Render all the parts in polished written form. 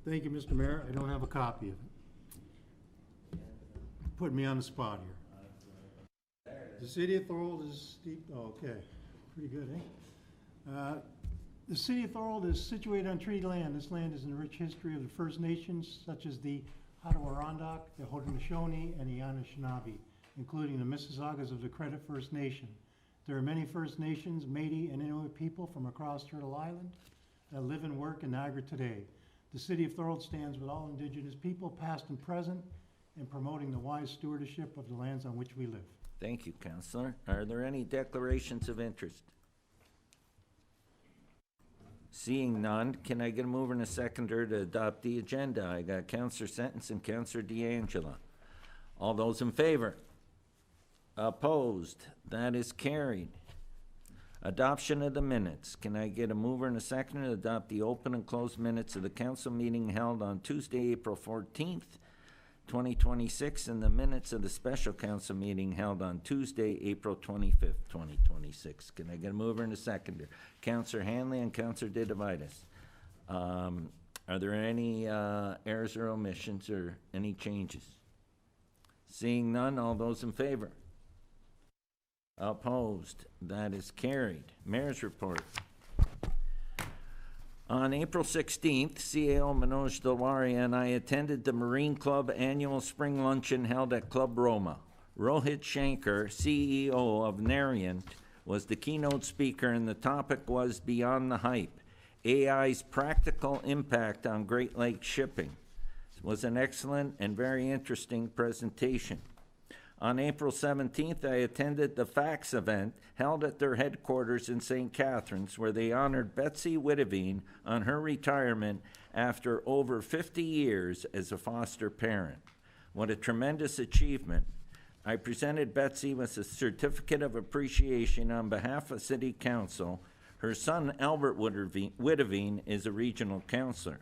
Thank you, Mr. Mayor. I don't have a copy of it. Putting me on the spot here. The city of Thorold is deep, oh, okay, pretty good, eh? The city of Thorold is situated on treaty land. This land is in the rich history of the First Nations, such as the Haudenosaunee, the Haudenosaunee, and the Anishinaabe, including the Mississaugas of the Credit First Nation. There are many First Nations, Métis, and Inuit people from across Turtle Island that live and work in Niagara today. The city of Thorold stands with all Indigenous people, past and present, in promoting the wise stewardship of the lands on which we live. Thank you, Councillor. Are there any declarations of interest? Seeing none, can I get a mover and a seconder to adopt the agenda? I got Councillor Sentence and Councillor D'Angelo. All those in favor? Opposed? That is carried. Adoption of the minutes. Can I get a mover and a seconder to adopt the open and closed minutes of the council meeting held on Tuesday, April 14th, 2026, and the minutes of the special council meeting held on Tuesday, April 25th, 2026. Can I get a mover and a seconder? Councillor Hanley and Councillor Didavitis. Are there any errors or omissions or any changes? Seeing none, all those in favor? Opposed? That is carried. Mayor's report. On April 16th, CAO Manoj Dalwaria and I attended the Marine Club annual spring luncheon held at Club Roma. Rohit Shankar, CEO of Narient, was the keynote speaker, and the topic was Beyond the Hype, AI's practical impact on Great Lakes shipping. It was an excellent and very interesting presentation. On April 17th, I attended the FACTS event held at their headquarters in St. Catharines, where they honored Betsy Witteveen on her retirement after over 50 years as a foster parent. What a tremendous achievement. I presented Betsy with a certificate of appreciation on behalf of City Council. Her son, Albert Witteveen, is a regional councillor.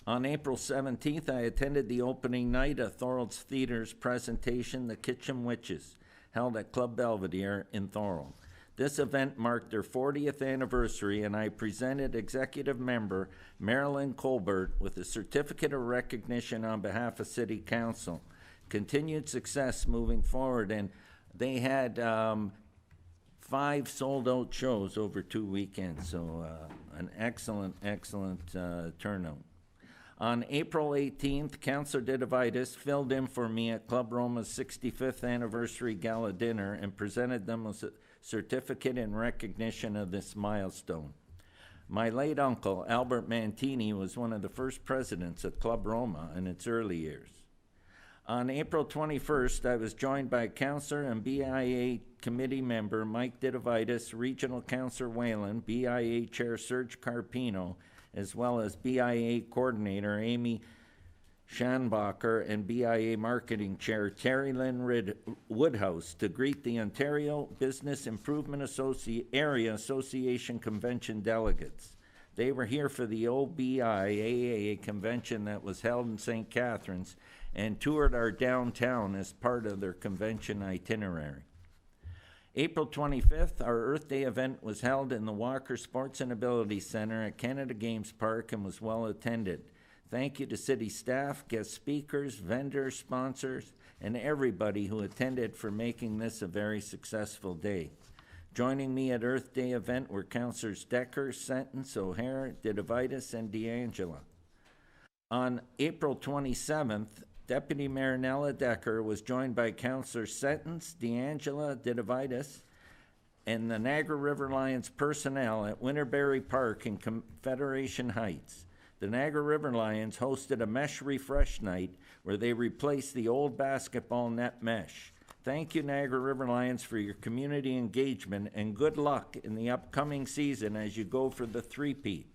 On April 17th, I attended the opening night of Thorold's Theatre's presentation, The Kitchen Witches, held at Club Belvedere in Thorold. This event marked their 40th anniversary, and I presented executive member Marilyn Colbert with a certificate of recognition on behalf of City Council. Continued success moving forward, and they had 5 sold-out shows over 2 weekends, so an excellent turnout. On April 18th, Councillor Didavitis filled in for me at Club Roma's 65th anniversary gala dinner and presented them with a certificate in recognition of this milestone. My late uncle, Albert Mantini, was one of the first presidents at Club Roma in its early years. On April 21st, I was joined by Councillor and BIA committee member Mike Didavitis, Regional Councillor Whalen, BIA Chair Serge Carpino, as well as BIA Coordinator Amy Schanbacher and BIA Marketing Chair Terry Lynn Woodhouse to greet the Ontario Business Improvement Area Association Convention delegates. They were here for the OBIAA convention that was held in St. Catharines and toured our downtown as part of their convention itinerary. April 25th, our Earth Day event was held in the Walker Sports and Ability Center at Canada Games Park and was well attended. Thank you to city staff, guest speakers, vendors, sponsors, and everybody who attended for making this a very successful day. Joining me at Earth Day event were Councillors Decker, Sentence, O'Hare, Didavitis, and D'Angelo. On April 27th, Deputy Mayor Nella Decker was joined by Councillor Sentence, D'Angelo, Didavitis, and the Niagara River Lions personnel at Winterberry Park in Confederation Heights. The Niagara River Lions hosted a mesh refresh night where they replaced the old basketball net mesh. Thank you, Niagara River Lions, for your community engagement, and good luck in the upcoming season as you go for the three-peat.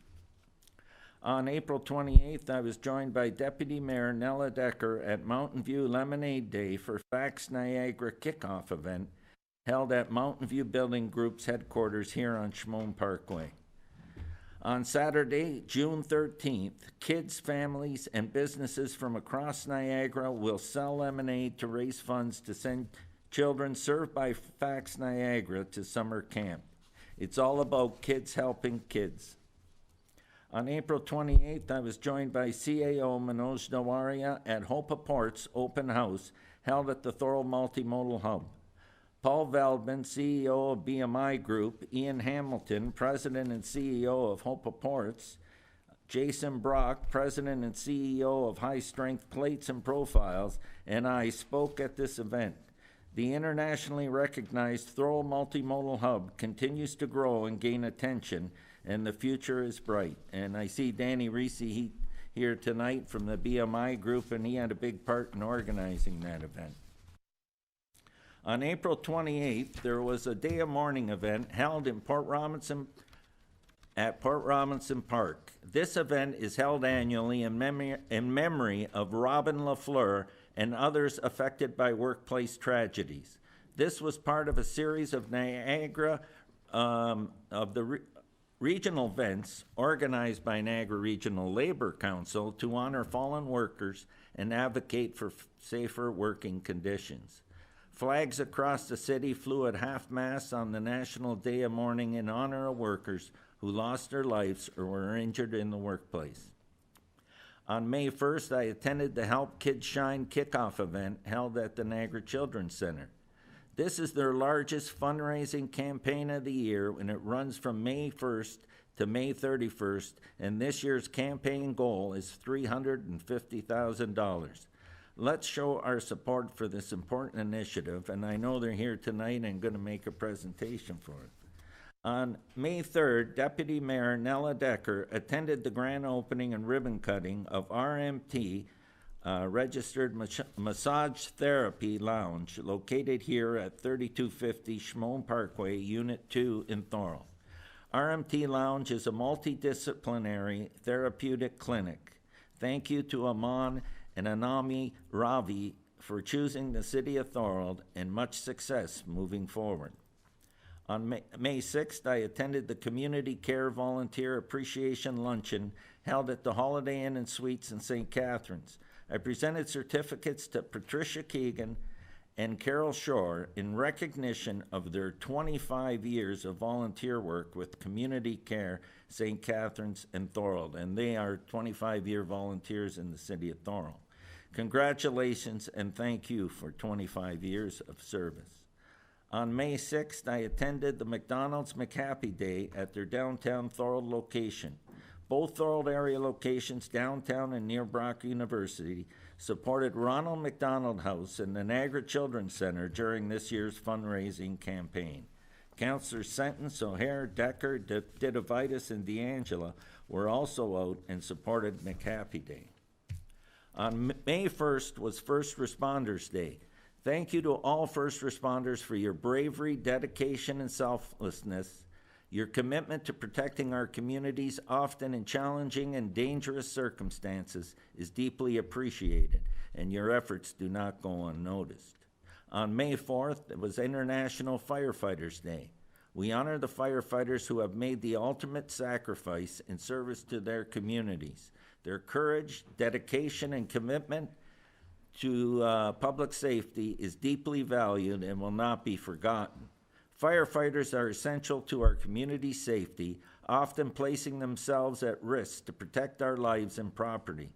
On April 28th, I was joined by Deputy Mayor Nella Decker at Mountain View Lemonade Day for FACTS Niagara kickoff event held at Mountain View Building Group's headquarters here on Shimon Parkway. On Saturday, June 13th, kids, families, and businesses from across Niagara will sell lemonade to raise funds to send children served by FACTS Niagara to summer camp. It's all about kids helping kids. On April 28th, I was joined by CAO Manoj Dawaria at Hopa Port's open house held at the Thorold Multimodal Hub. Paul Veldman, CEO of BMI Group, Ian Hamilton, President and CEO of Hopa Ports, Jason Brock, President and CEO of High Strength Plates and Profiles, and I spoke at this event. The internationally recognized Thorold Multimodal Hub continues to grow and gain attention, and the future is bright. And I see Danny Reese here tonight from the BMI Group, and he had a big part in organizing that event. On April 28th, there was a day of mourning event held in at Port Robinson Park. This event is held annually in memory of Robin LaFleur and others affected by workplace tragedies. This was part of a series of Niagara regional events organized by Niagara Regional Labor Council to honor fallen workers and advocate for safer working conditions. Flags across the city flew at half-mast on the National Day of Mourning in honor of workers who lost their lives or were injured in the workplace. On May 1st, I attended the Help Kids Shine kickoff event held at the Niagara Children's Center. This is their largest fundraising campaign of the year, and it runs from May 1st to May 31st, and this year's campaign goal is $350,000. Let's show our support for this important initiative, and I know they're here tonight and going to make a presentation for it. On May 3rd, Deputy Mayor Nella Decker attended the grand opening and ribbon cutting of RMT, Registered Massage Therapy Lounge, located here at 3250 Schmoen Parkway, Unit 2 in Thorold. RMT Lounge is a multidisciplinary therapeutic clinic. Thank you to Aman and Anami Ravi for choosing the City of Thorold, and much success moving forward. On May 6th, I attended the Community Care Volunteer Appreciation Luncheon held at the Holiday Inn and Suites in St. Catharines. I presented certificates to Patricia Keegan and Carol Shore in recognition of their 25 years of volunteer work with Community Care St. Catharines and Thorold, and they are 25-year volunteers in the City of Thorold. Congratulations and thank you for 25 years of service. On May 6th, I attended the McDonald's McHappy Day at their downtown Thorold location. Both Thorold area locations, downtown and near Brock University, supported Ronald McDonald House and the Niagara Children's Center during this year's fundraising campaign. Councillors Sentence, O'Hare, Decker, Didovitis, and D'Angela were also out and supported McHappy Day. On May 1st was First Responders Day. Thank you to all first responders for your bravery, dedication, and selflessness. Your commitment to protecting our communities, often in challenging and dangerous circumstances, is deeply appreciated, and your efforts do not go unnoticed. On May 4th, it was International Firefighters Day. We honor the firefighters who have made the ultimate sacrifice in service to their communities. Their courage, dedication, and commitment to public safety is deeply valued and will not be forgotten. Firefighters are essential to our community safety, often placing themselves at risk to protect our lives and property.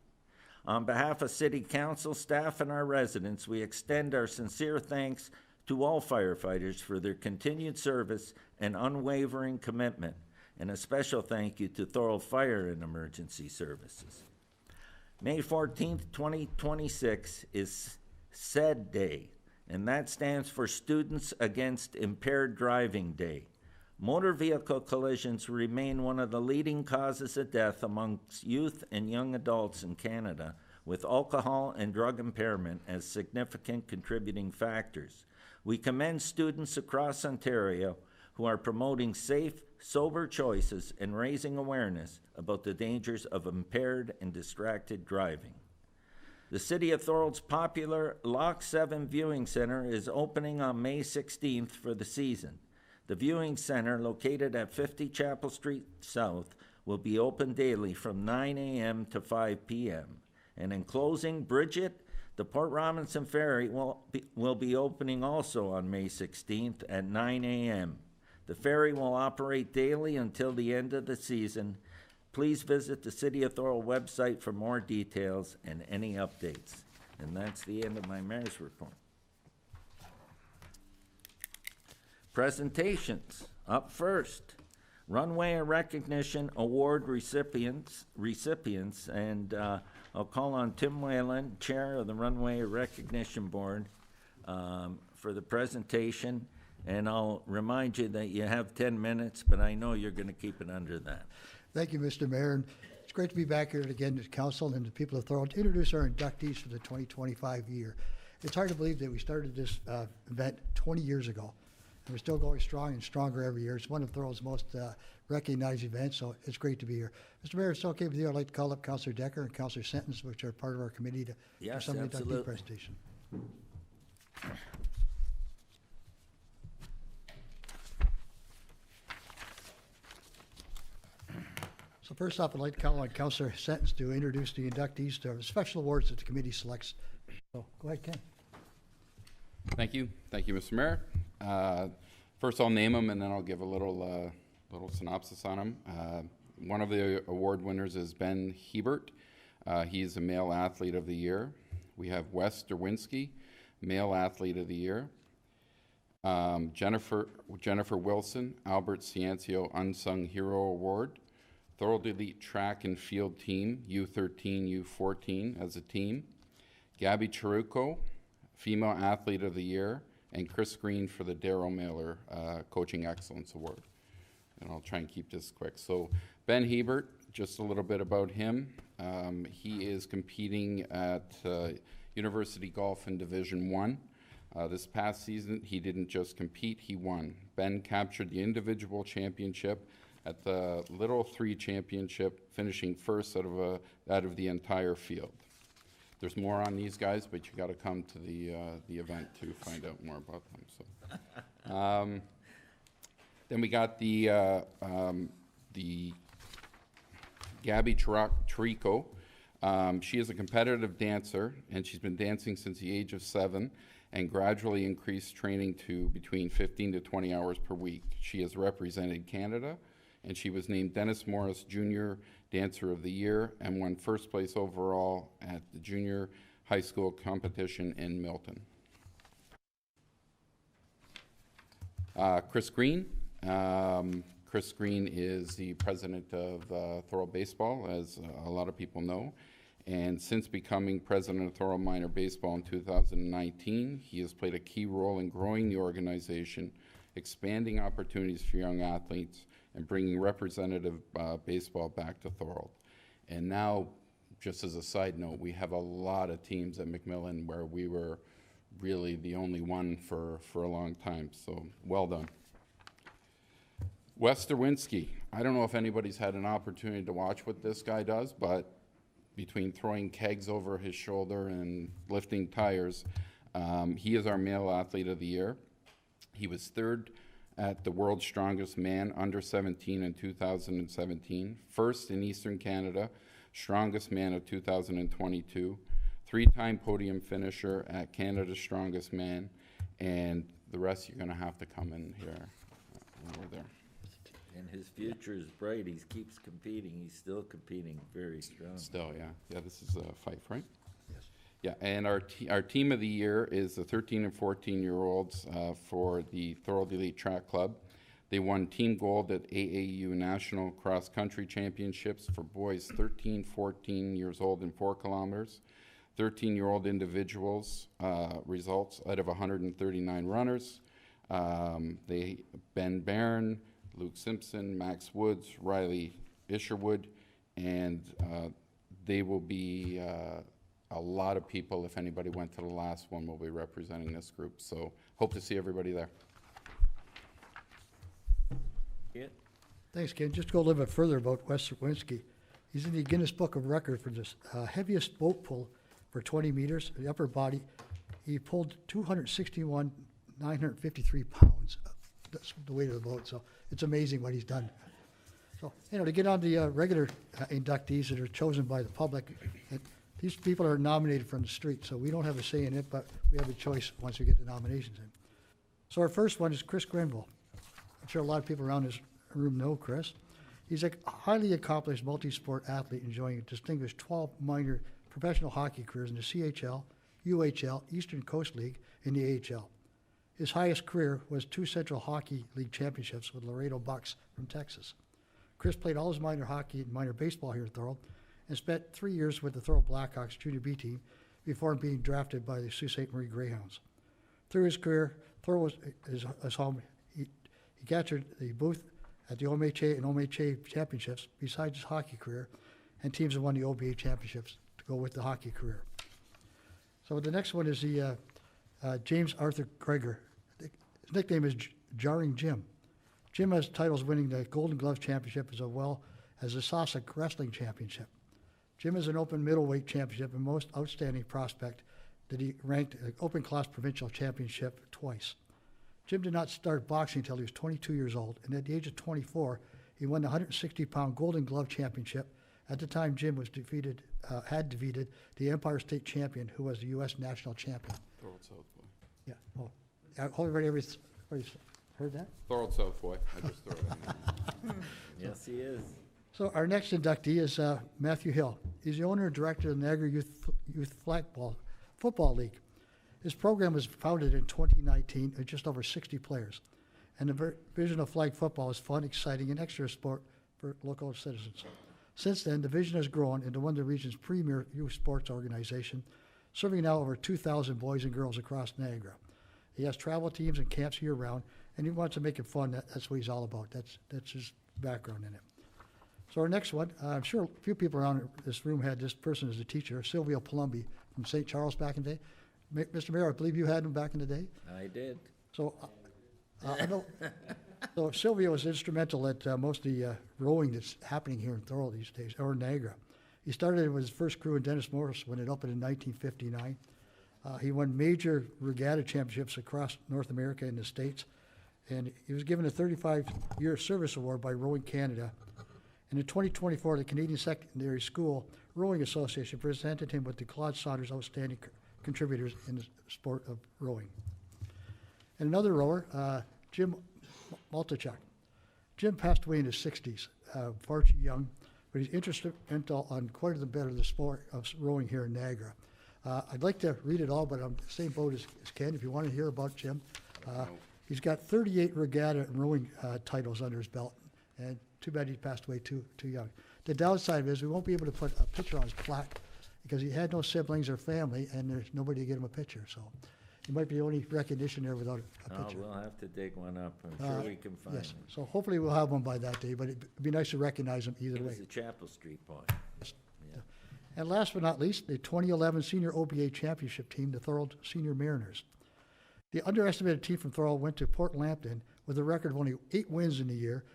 On behalf of City Council, staff, and our residents, we extend our sincere thanks to all firefighters for their continued service and unwavering commitment, and a special thank you to Thorold Fire and Emergency Services. May 14th, 2026 is SAID Day, and that stands for Students Against Impaired Driving Day. Motor vehicle collisions remain one of the leading causes of death amongst youth and young adults in Canada, with alcohol and drug impairment as significant contributing factors. We commend students across Ontario who are promoting safe, sober choices and raising awareness about the dangers of impaired and distracted driving. The City of Thorold's popular Lock 7 Viewing Center is opening on May 16th for the season. The Viewing Center, located at 50 Chapel Street South, will be open daily from 9 a.m. to 5 p.m. And in closing, Bridget, the Port Robinson Ferry will be opening also on May 16th at 9 a.m. The ferry will operate daily until the end of the season. Please visit the City of Thorold website for more details and any updates. And that's the end of my mayor's report. Presentations. Up first, Runway Recognition Award recipients, and I'll call on Tim Whalen, Chair of the Runway Recognition Board, for the presentation. And I'll remind you that you have 10 minutes, but I know you're going to keep it under that. Thank you, Mr. Mayor. And it's great to be back here again to council and the people of Thorold to introduce our inductees for the 2025 year. It's hard to believe that we started this event 20 years ago. And we're still going strong and stronger every year. It's one of Thorold's most recognized events, so it's great to be here. Mr. Mayor, if it's okay with you, I'd like to call up Councilor Decker and Councilor Sentence, which are part of our committee, for Yes, some of the inductee absolutely. presentation. So first off, I'd like to call on Councilor Sentence to introduce the inductees to the special awards that the committee selects. So go ahead, Ken. Thank you. Thank you, Mr. Mayor. First, I'll name them, and then I'll give a little synopsis on them. One of the award winners is Ben Hebert. He's a Male Athlete of the Year. We have Wes Derwinski, Male Athlete of the Year. Jennifer Wilson, Albert Ciancio Unsung Hero Award. Thorold Elite Track and Field Team, U13, U14 as a team. Gabby Charuco, Female Athlete of the Year, and Chris Green for the Darryl Mailer Coaching Excellence Award. And I'll try and keep this quick. So Ben Hebert, just a little bit about him. He is competing at University Golf in Division I. This past season, he didn't just compete, he won. Ben captured the individual championship at the Little 3 Championship, finishing first out of the entire field. There's more on these guys, but you got to come to the event to find out more about them. So, then we got the Gabby Trico. She is a competitive dancer, and she's been dancing since the age of 7, and gradually increased training to between 15 to 20 hours per week. She has represented Canada, and she was named Dennis Morris Junior Dancer of the Year and won first place overall at the junior high school competition in Milton. Chris Green. Chris Green is the president of Thorold Baseball, as a lot of people know. And since becoming president of Thorold Minor Baseball in 2019, he has played a key role in growing the organization, expanding opportunities for young athletes, and bringing representative baseball back to Thorold. And now, just as a side note, we have a lot of teams at McMillan where we were really the only one for a long time, so well done. Wes Derwinski. I don't know if anybody's had an opportunity to watch what this guy does, but between throwing kegs over his shoulder and lifting tires, he is our Male Athlete of the Year. He was third at the World's Strongest Man under 17 in 2017, first in Eastern Canada, Strongest Man of 2022, 3-time podium finisher at Canada's Strongest Man, and the rest you're going to have to come in here over there. And his future is bright. He keeps competing. He's still competing very strong. Still, yeah. Yeah, this is Fife, right? Yes. Yeah, and our team of the year is the 13 and 14-year-olds for the Thorold Elite Track Club. They won team gold at AAU National Cross Country Championships for boys 13, 14 years old and 4 kilometers. 13-year-old individuals results out of 139 runners. Ben Barron, Luke Simpson, Max Woods, Riley Isherwood, and they will be a lot of people. If anybody went to the last one, will be representing this group. So hope to see everybody there. Yeah. Thanks, Ken. Just to go a little bit further about Wes Derwinski. He's in the Guinness Book of Record for this heaviest boat pull for 20 meters, the upper body. He pulled 261,953 pounds. That's the weight of the boat, so it's amazing what he's done. So, to get on the regular inductees that are chosen by the public, these people are nominated from the street, so we don't have a say in it, but we have a choice once we get the nominations in. So our first one is Chris Grenville. I'm sure a lot of people around this room know Chris. He's a highly accomplished multi-sport athlete enjoying a distinguished 12 minor professional hockey careers in the CHL, UHL, Eastern Coast League, and the AHL. His highest career was 2 Central Hockey League championships with Laredo Bucks from Texas. Chris played all his minor hockey and minor baseball here at Thorold and spent 3 years with the Thorold Blackhawks Junior B team before being drafted by the Sault Ste. Marie Greyhounds. Through his career, Thorold was his home. He captured the booth at the OMHA and OMHA championships besides his hockey career, and teams have won the OBA championships to go with the hockey career. So the next one is the James Arthur Kreger. His nickname is Jarring Jim. Jim has titles winning the Golden Glove Championship as well as the Sasha Wrestling Championship. Jim is an open middleweight championship and most outstanding prospect that he ranked an open class provincial championship twice. Jim did not start boxing until he was 22 years old, and at the age of 24, he won the 160-pound Golden Glove Championship. At the time, Jim was had defeated the Empire State Champion, who was the U.S. national champion. Thorold Southboy. Yeah. Oh, everybody's heard that? Thorold Southboy. I just throw it in there. Yes, he is. So our next inductee is Matthew Hill. He's the owner and director of the Niagara Youth Football League. His program was founded in 2019 with just over 60 players. And the vision of flag football is fun, exciting, and extra sport for local citizens. Since then, the vision has grown into one of the region's premier youth sports organization, serving now over 2,000 boys and girls across Niagara. He has travel teams and camps year-round, and he wants to make it fun. That's what he's all about. That's his background in it. So our next one, I'm sure a few people around this room had this person as a teacher, Sylvia Palumbi from St. Charles back in the day. Mr. Mayor, I believe you had him back in the day? I did. So I know. So Sylvia was instrumental at most of the rowing that's happening here in Thorold these days, or Niagara. He started with his first crew in Dennis Morris when it opened in 1959. He won major regatta championships across North America and the States, and he was given a 35-year service award by Rowing Canada. And in 2024, the Canadian Secondary School Rowing Association presented him with the Claude Saunders Outstanding Contributors in the sport of rowing. And another rower, Jim Maltachuk. Jim passed away in his 60s, far too young, but he's instrumental on quite a bit of the sport of rowing here in Niagara. I'd like to read it all, but I'm the same boat as Ken. If you want to hear about Jim, he's got 38 regatta and rowing titles under his belt, and too bad he passed away too young. The downside of it is we won't be able to put a picture on his plaque because he had no siblings or family, and there's nobody to get him a picture. So he might be the only recognition there without a Oh, picture. we'll have to dig one up. I'm sure we can find Yes. one. So hopefully we'll have one by that day, but it'd be nice to recognize him either He way. was a Chapel Street boy. Yeah. And last but not least, the 2011 Senior OBA Championship team, the Thorold Senior Mariners. The underestimated team from Thorold went to Port Lambton with a record of only 8 wins in the year,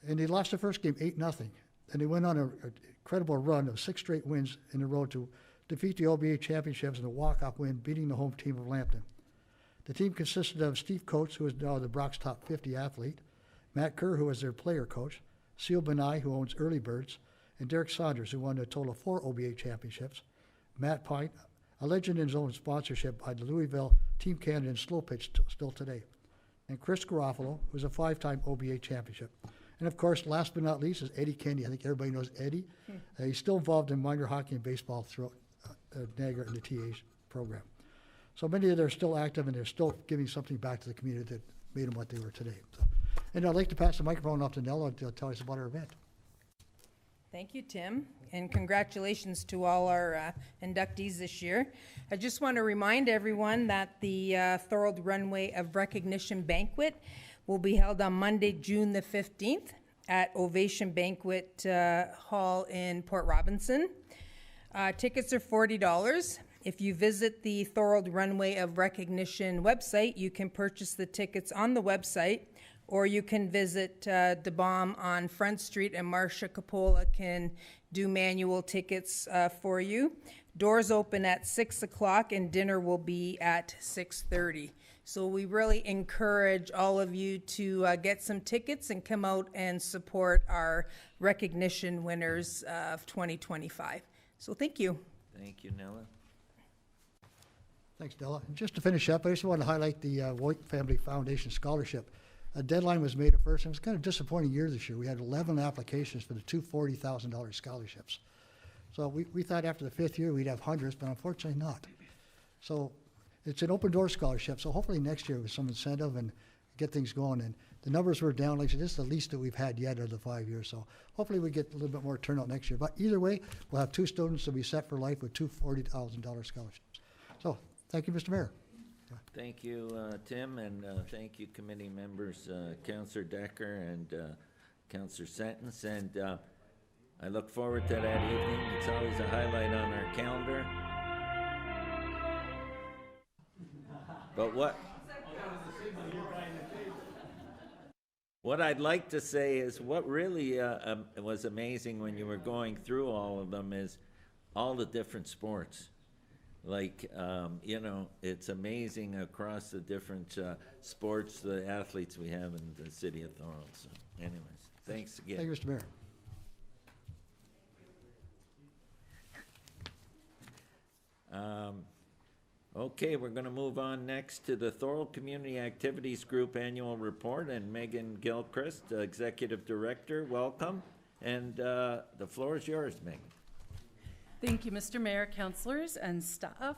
and they lost the first game 8-0. And they went on an incredible run of 6 straight wins in a row to defeat the OBA championships in a walk-off win, beating the home team of Lambton. The team consisted of Steve Coates, who is now the Brock's top 50 athlete, Matt Kerr, who was their player coach, Seal Benai, who owns Early Birds, and Derek Saunders, who won a total of 4 OBA championships, Matt Pine, a legend in his own sponsorship by the Louisville Team Canada in slow pitch still today, and Chris Garofalo, who's a 5-time OBA championship. And of course, last but not least is Eddie Kennedy. I think everybody knows Eddie. He's still involved in minor hockey and baseball throughout Niagara and the TA program. So many of them are still active, and they're still giving something back to the community that made them what they were today. So, and I'd like to pass the microphone off to Nella to tell us about our event. Thank you, Tim, and congratulations to all our inductees this year. I just want to remind everyone that the Thorold Runway of Recognition Banquet will be held on Monday, June the 15th at Ovation Banquet Hall in Port Robinson. Tickets are $40. If you visit the Thorold Runway of Recognition website, you can purchase the tickets on the website, or you can visit DeBaum on Front Street, and Marcia Capola can do manual tickets for you. Doors open at 6 o'clock, and dinner will be at 6:30. So we really encourage all of you to get some tickets and come out and support our recognition winners of 2025. So thank you. Thank you, Nella. Thanks, Della. And just to finish up, I just want to highlight the White Family Foundation Scholarship. A deadline was made at first, and it was kind of a disappointing year this year. We had 11 applications for the two $40,000 scholarships. So we thought after the 5th year we'd have hundreds, but unfortunately not. So it's an open door scholarship, so hopefully next year with some incentive and get things going. And the numbers were down, like I said, this is the least that we've had yet of the 5 years. So hopefully we get a little bit more turnout next year. But either way, we'll have 2 students that'll be set for life with two $40,000 scholarships. So thank you, Mr. Mayor. Thank you, Tim, and thank you, committee members, Councillor Decker and Councillor Sentence. And I look forward to that evening. It's always a highlight on our calendar. But what I'd like to say is what really was amazing when you were going through all of them is all the different sports. Like, you know, it's amazing across the different sports, the athletes we have in the city of Thorold. So anyways, thanks again. Thank you, Mr. Mayor. Okay, we're going to move on next to the Thorold Community Activities Group Annual Report, and Megan Gilchrist, Executive Director, welcome. And the floor is yours, Megan. Thank you, Mr. Mayor, councillors, and staff.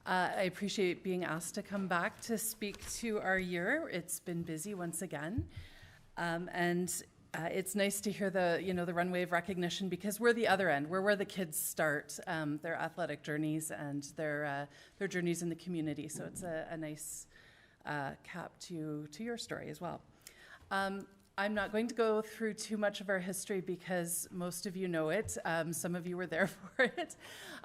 I appreciate being asked to come back to speak to our year. It's been busy once again. It's nice to hear the runway of recognition, because we're the other end. We're where the kids start their athletic journeys and their journeys in the community. So it's a nice cap to your story as well. I'm not going to go through too much of our history because most of you know it. Some of you were there for it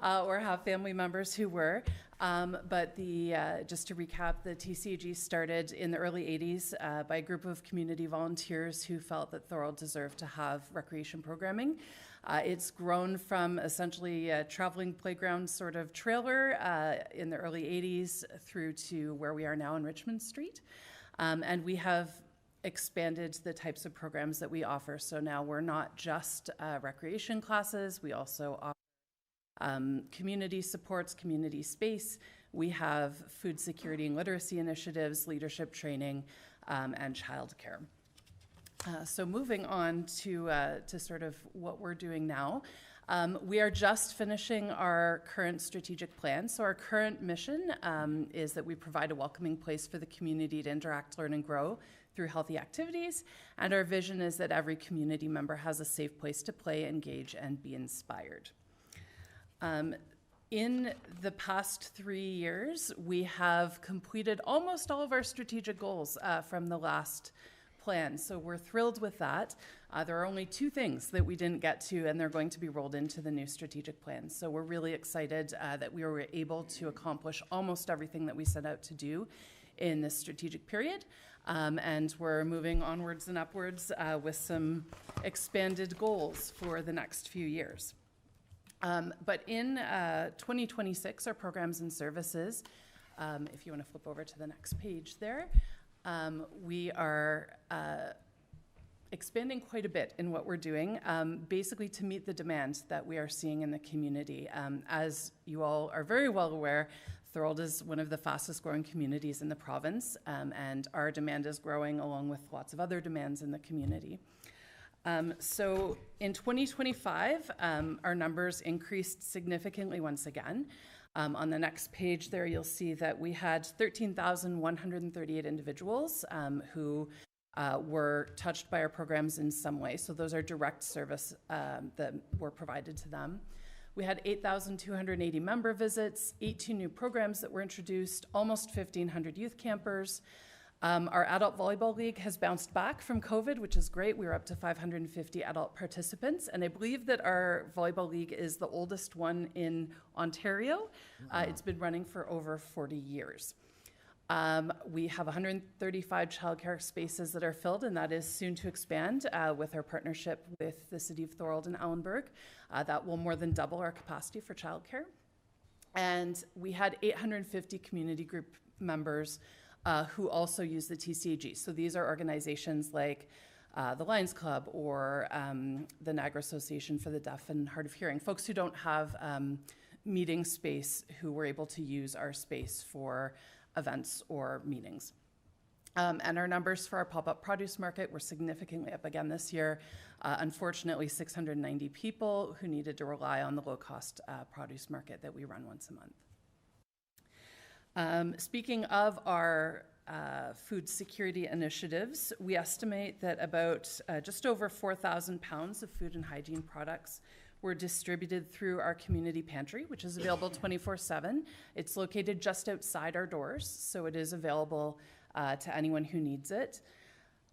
or have family members who were. But just to recap, the TCAG started in the early 80s by a group of community volunteers who felt that Thorold deserved to have recreation programming. It's grown from essentially a traveling playground sort of trailer in the early 80s through to where we are now in Richmond Street. And we have expanded the types of programs that we offer. So now we're not just recreation classes, we also offer community supports, community space. We have food security and literacy initiatives, leadership training, and childcare. So moving on to sort of what we're doing now. We are just finishing our current strategic plan. So our current mission is that we provide a welcoming place for the community to interact, learn, and grow through healthy activities. And our vision is that every community member has a safe place to play, engage, and be inspired. In the past 3 years, we have completed almost all of our strategic goals from the last plan. So we're thrilled with that. There are only 2 things that we didn't get to, and they're going to be rolled into the new strategic plan. So we're really excited that we were able to accomplish almost everything that we set out to do in this strategic period. And we're moving onwards and upwards with some expanded goals for the next few years. But in 2026, our programs and services, if you want to flip over to the next page there, we are expanding quite a bit in what we're doing, basically to meet the demand that we are seeing in the community. As you all are very well aware, Thorold is one of the fastest growing communities in the province, and our demand is growing along with lots of other demands in the community. So in 2025, our numbers increased significantly once again. On the next page there, you'll see that we had 13,138 individuals who were touched by our programs in some way. So those are direct service that were provided to them. We had 8,280 member visits, 18 new programs that were introduced, almost 1,500 youth campers. Our adult volleyball league has bounced back from COVID, which is great. We were up to 550 adult participants, and I believe that our volleyball league is the oldest one in Ontario. It's been running for over 40 years. We have 135 childcare spaces that are filled, and that is soon to expand with our partnership with the City of Thorold and Allenburg. That will more than double our capacity for childcare. And we had 850 community group members who also use the TCAG. So these are organizations like the Lions Club or the Niagara Association for the Deaf and Hard of Hearing, folks who don't have meeting space who were able to use our space for events or meetings. And our numbers for our pop-up produce market were significantly up again this year. Unfortunately, 690 people who needed to rely on the low-cost produce market that we run once a month. Speaking of our food security initiatives, we estimate that about just over 4,000 pounds of food and hygiene products were distributed through our community pantry, which is available 24/7. It's located just outside our doors, so it is available to anyone who needs it.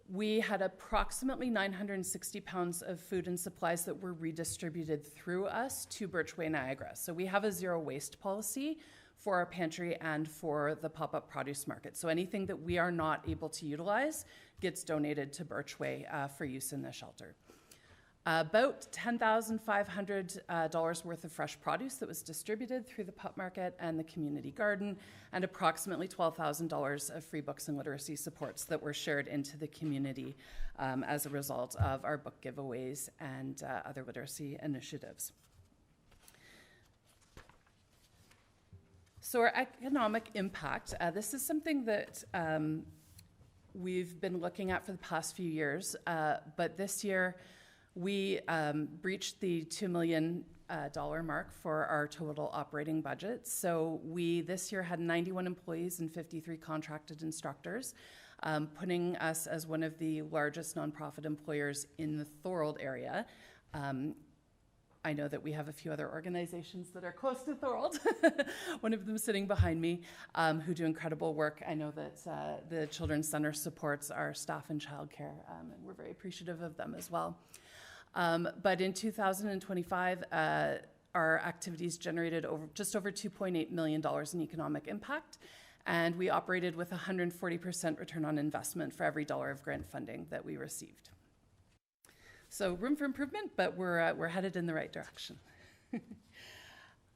We had approximately 960 pounds of food and supplies that were redistributed through us to Birchway Niagara. So we have a zero waste policy for our pantry and for the pop-up produce market. So anything that we are not able to utilize gets donated to Birchway for use in the shelter. About $10,500 worth of fresh produce that was distributed through the pup market and the community garden, and approximately $12,000 of free books and literacy supports that were shared into the community as a result of our book giveaways and other literacy initiatives. So our economic impact, this is something that we've been looking at for the past few years, but this year we breached the $2 million mark for our total operating budget. So we this year had 91 employees and 53 contracted instructors, putting us as one of the largest nonprofit employers in the Thorold area. I know that we have a few other organizations that are close to Thorold, one of them sitting behind me, who do incredible work. I know that the Children's Center supports our staff in childcare, and we're very appreciative of them as well. But in 2025, our activities generated just over $2.8 million in economic impact, and we operated with 140% return on investment for every dollar of grant funding that we received. So room for improvement, but we're headed in the right direction.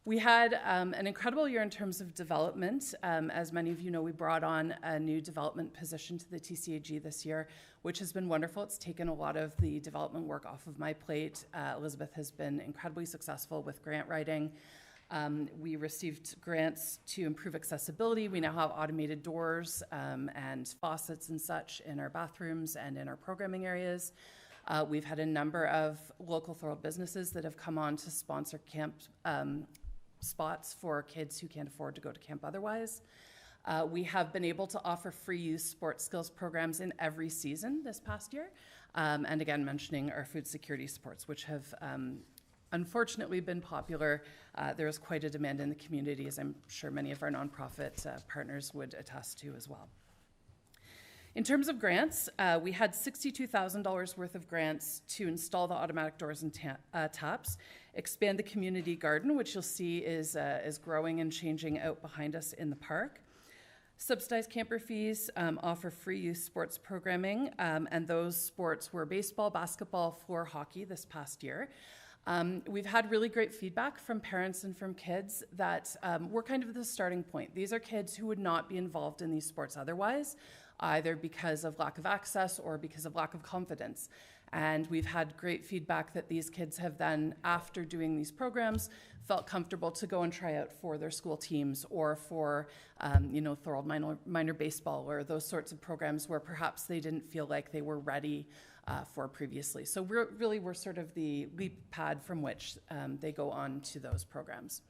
We had an incredible year in terms of development. As many of you know, we brought on a new development position to the TCAG this year, which has been wonderful. It's taken a lot of the development work off of my plate. Elizabeth has been incredibly successful with grant writing. We received grants to improve accessibility. We now have automated doors and faucets and such in our bathrooms and in our programming areas. We've had a number of local Thorold businesses that have come on to sponsor camp spots for kids who can't afford to go to camp otherwise. We have been able to offer free use sports skills programs in every season this past year. And again, mentioning our food security supports, which have unfortunately been popular. There is quite a demand in the community, as I'm sure many of our nonprofit partners would attest to as well. In terms of grants, we had $62,000 worth of grants to install the automatic doors and taps, expand the community garden, which you'll see is growing and changing out behind us in the park. Subsidized camper fees, offer free youth sports programming, and those sports were baseball, basketball, floor hockey this past year. We've had really great feedback from parents and from kids that we're kind of the starting point. These are kids who would not be involved in these sports otherwise, either because of lack of access or because of lack of confidence. And we've had great feedback that these kids have then, after doing these programs, felt comfortable to go and try out for their school teams or for, Thorold minor baseball or those sorts of programs where perhaps they didn't feel like they were ready for previously. So we're sort of the leap pad from which they go on to those programs.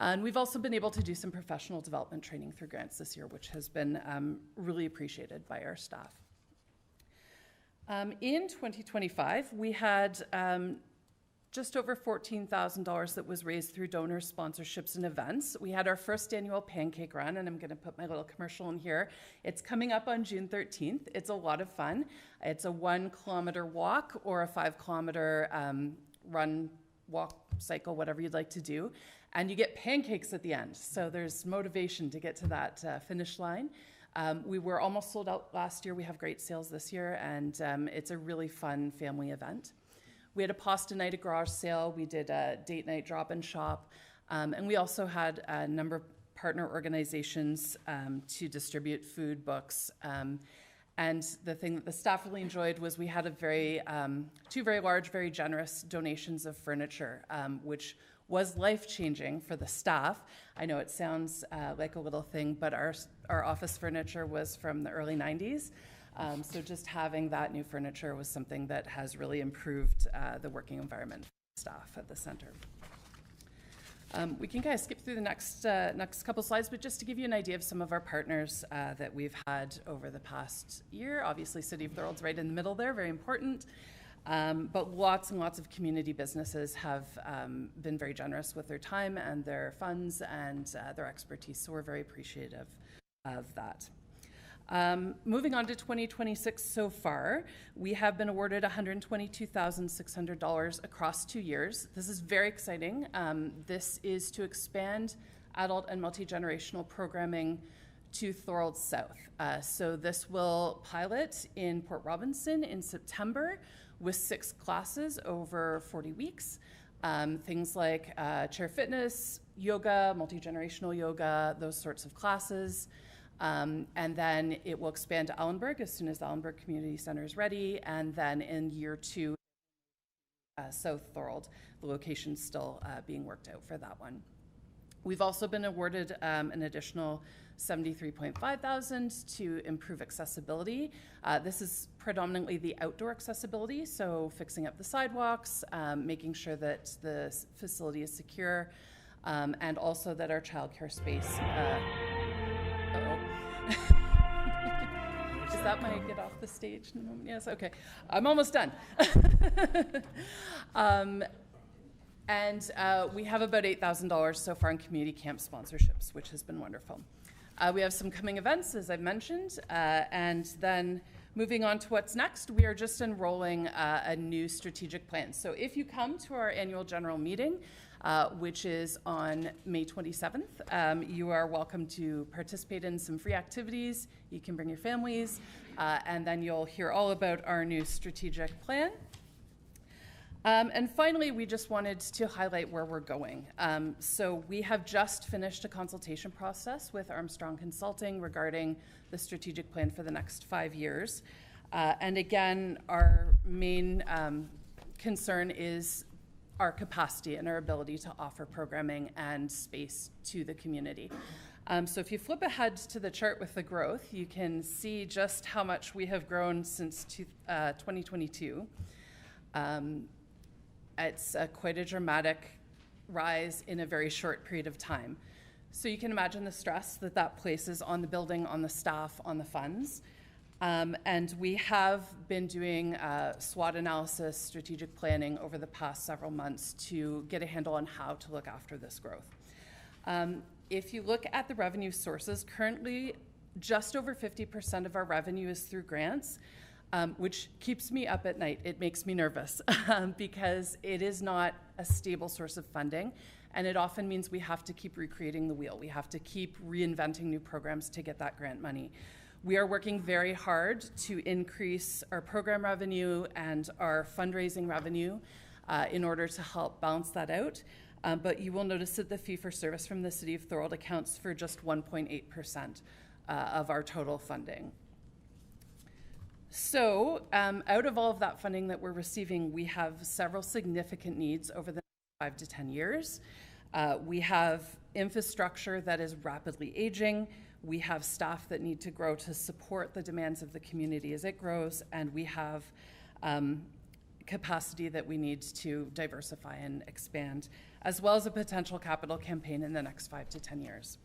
And we've also been able to do some professional development training through grants this year, which has been really appreciated by our staff. In 2025, we had just over $14,000 that was raised through donors, sponsorships, and events. We had our first annual pancake run, and I'm going to put my little commercial in here. It's coming up on June 13th. It's a lot of fun. It's a 1 kilometer walk or a 5 kilometer run, walk, cycle, whatever you'd like to do. And you get pancakes at the end. So there's motivation to get to that finish line. We were almost sold out last year. We have great sales this year, and it's a really fun family event. We had a pasta night, a garage sale. We did a date night drop and shop. And we also had a number of partner organizations to distribute food, books. And the thing that the staff really enjoyed was we had two very large, very generous donations of furniture, which was life-changing for the staff. I know it sounds like a little thing, but our office furniture was from the early 90s. So just having that new furniture was something that has really improved the working environment for staff at the center. We can kind of skip through the next couple slides, but just to give you an idea of some of our partners that we've had over the past year. Obviously, City of Thorold's right in the middle there, very important. But lots and lots of community businesses have been very generous with their time and their funds and their expertise, so we're very appreciative of that. Moving on to 2026 so far, we have been awarded $122,600 across 2 years. This is very exciting. This is to expand adult and multi-generational programming to Thorold South. So this will pilot in Port Robinson in September with 6 classes over 40 weeks. Things like chair fitness, yoga, multi-generational yoga, those sorts of classes. And then it will expand to Allenburg as soon as the Allenburg Community Center is ready. And then in year 2, South Thorold, the location's still being worked out for that one. We've also been awarded an additional $73,500 to improve accessibility. This is predominantly the outdoor accessibility, so fixing up the sidewalks, making sure that the facility is secure, and also that our childcare space. Is that my get off the stage? Yes, okay. I'm almost done. And we have about $8,000 so far in community camp sponsorships, which has been wonderful. We have some coming events, as I've mentioned, and then moving on to what's next, we are just enrolling a new strategic plan. So if you come to our annual general meeting, which is on May 27th, you are welcome to participate in some free activities. You can bring your families, and then you'll hear all about our new strategic plan. And finally, we just wanted to highlight where we're going. So we have just finished a consultation process with Armstrong Consulting regarding the strategic plan for the next 5 years. And again, our main concern is our capacity and our ability to offer programming and space to the community. So if you flip ahead to the chart with the growth, you can see just how much we have grown since 2022. It's quite a dramatic rise in a very short period of time. So you can imagine the stress that that places on the building, on the staff, on the funds. And we have been doing SWOT analysis, strategic planning over the past several months to get a handle on how to look after this growth. If you look at the revenue sources, currently just over 50% of our revenue is through grants. Which keeps me up at night. It makes me nervous because it is not a stable source of funding, and it often means we have to keep recreating the wheel. We have to keep reinventing new programs to get that grant money. We are working very hard to increase our program revenue and our fundraising revenue in order to help balance that out. But you will notice that the fee-for-service from the City of Thorold accounts for just 1.8% of our total funding. So out of all of that funding that we're receiving, we have several significant needs over the next 5 to 10 years. We have infrastructure that is rapidly aging. We have staff that need to grow to support the demands of the community as it grows, and we have capacity that we need to diversify and expand, as well as a potential capital campaign in the next 5 to 10 years.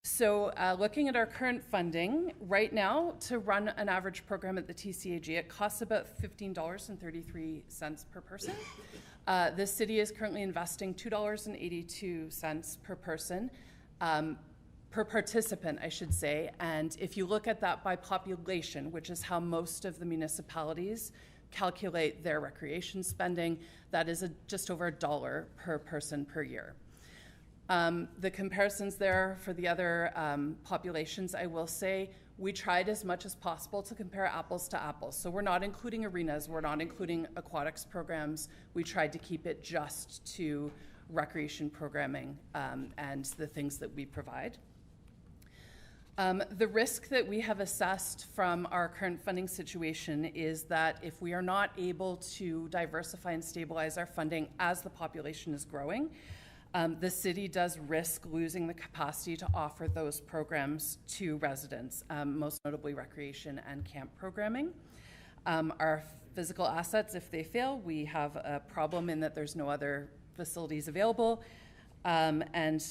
So looking at our current funding, right now, to run an average program at the TCAG, it costs about $15.33 per person. The city is currently investing $2.82 per person, per participant, I should say. And if you look at that by population, which is how most of the municipalities calculate their recreation spending, that is just over $1 per person per year. The comparisons there for the other populations, I will say, we tried as much as possible to compare apples to apples. So we're not including arenas, we're not including aquatics programs. We tried to keep it just to recreation programming and the things that we provide. The risk that we have assessed from our current funding situation is that if we are not able to diversify and stabilize our funding as the population is growing, the city does risk losing the capacity to offer those programs to residents, most notably recreation and camp programming. Our physical assets, if they fail, we have a problem in that there's no other facilities available. And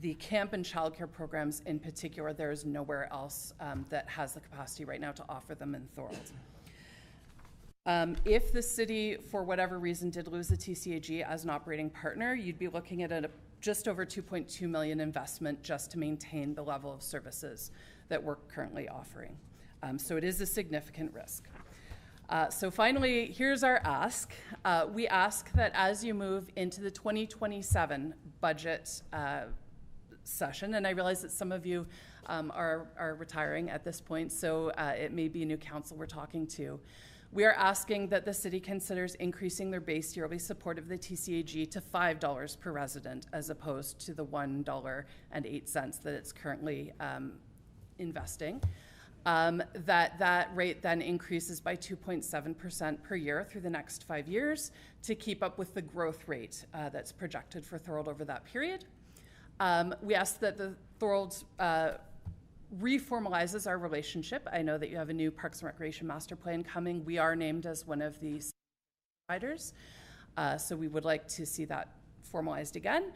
the camp and childcare programs in particular, there is nowhere else that has the capacity right now to offer them in Thorold. If the city, for whatever reason, did lose the TCAG as an operating partner, you'd be looking at a just over $2.2 million investment just to maintain the level of services that we're currently offering. So it is a significant risk. So finally, here's our ask. We ask that as you move into the 2027 budget session, and I realize that some of you are retiring at this point, so it may be a new council we're talking to. We are asking that the city considers increasing their base yearly support of the TCAG to $5 per resident as opposed to the $1.08 that it's currently investing. That rate then increases by 2.7% per year through the next 5 years to keep up with the growth rate that's projected for Thorold over that period. We ask that the Thorold reformalizes our relationship. I know that you have a new Parks and Recreation Master Plan coming. We are named as one of the providers, so we would like to see that formalized again.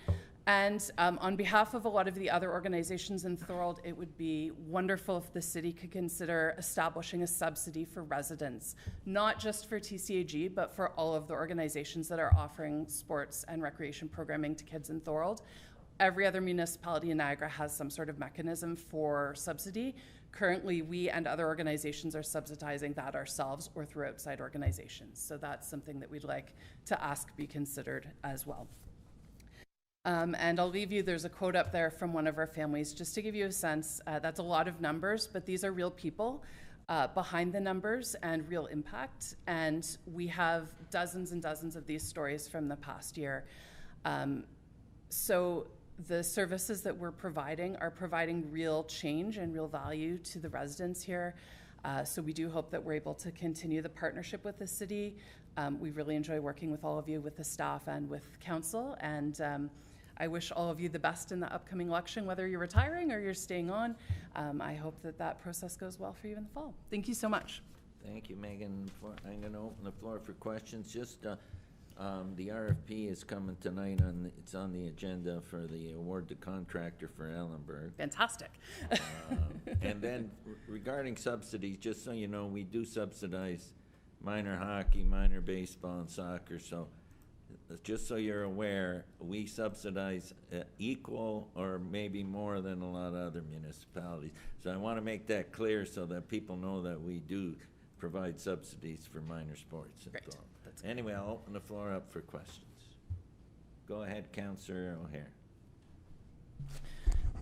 And on behalf of a lot of the other organizations in Thorold, it would be wonderful if the city could consider establishing a subsidy for residents, not just for TCAG, but for all of the organizations that are offering sports and recreation programming to kids in Thorold. Every other municipality in Niagara has some sort of mechanism for subsidy. Currently, we and other organizations are subsidizing that ourselves or through outside organizations. So that's something that we'd like to ask be considered as well. And I'll leave you, there's a quote up there from one of our families, just to give you a sense. That's a lot of numbers, but these are real people behind the numbers and real impact. And we have dozens and dozens of these stories from the past year. So the services that we're providing are providing real change and real value to the residents here. So we do hope that we're able to continue the partnership with the city. We really enjoy working with all of you, with the staff and with council. And I wish all of you the best in the upcoming election, whether you're retiring or you're staying on. I hope that that process goes well for you in the fall. Thank you so much. Thank you, Megan. I'm going to open the floor for questions. Just the RFP is coming tonight. It's on the agenda for the award to contractor for Ellenberg. Fantastic. And then regarding subsidies, just so you know, we do subsidize minor hockey, minor baseball, and soccer. So just so you're aware, we subsidize equal or maybe more than a lot of other municipalities. So I want to make that clear so that people know that we do provide subsidies for minor sports. Great. Anyway, I'll open the floor up for questions. Go ahead, Councillor O'Hare.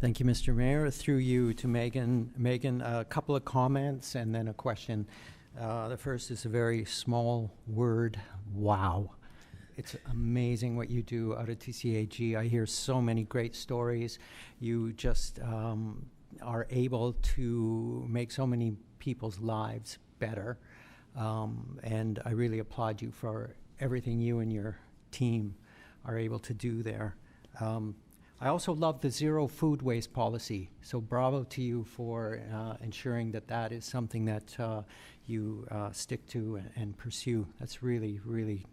Thank you, Mr. Mayor. Through you to Megan. Megan, a couple of comments and then a question. The first is a very small word, wow. It's amazing what you do out of TCAG. I hear so many great stories. You just are able to make so many people's lives better. And I really applaud you for everything you and your team are able to do there. I also love the zero food waste policy. So bravo to you for ensuring that that is something that you stick to and pursue. That's really, really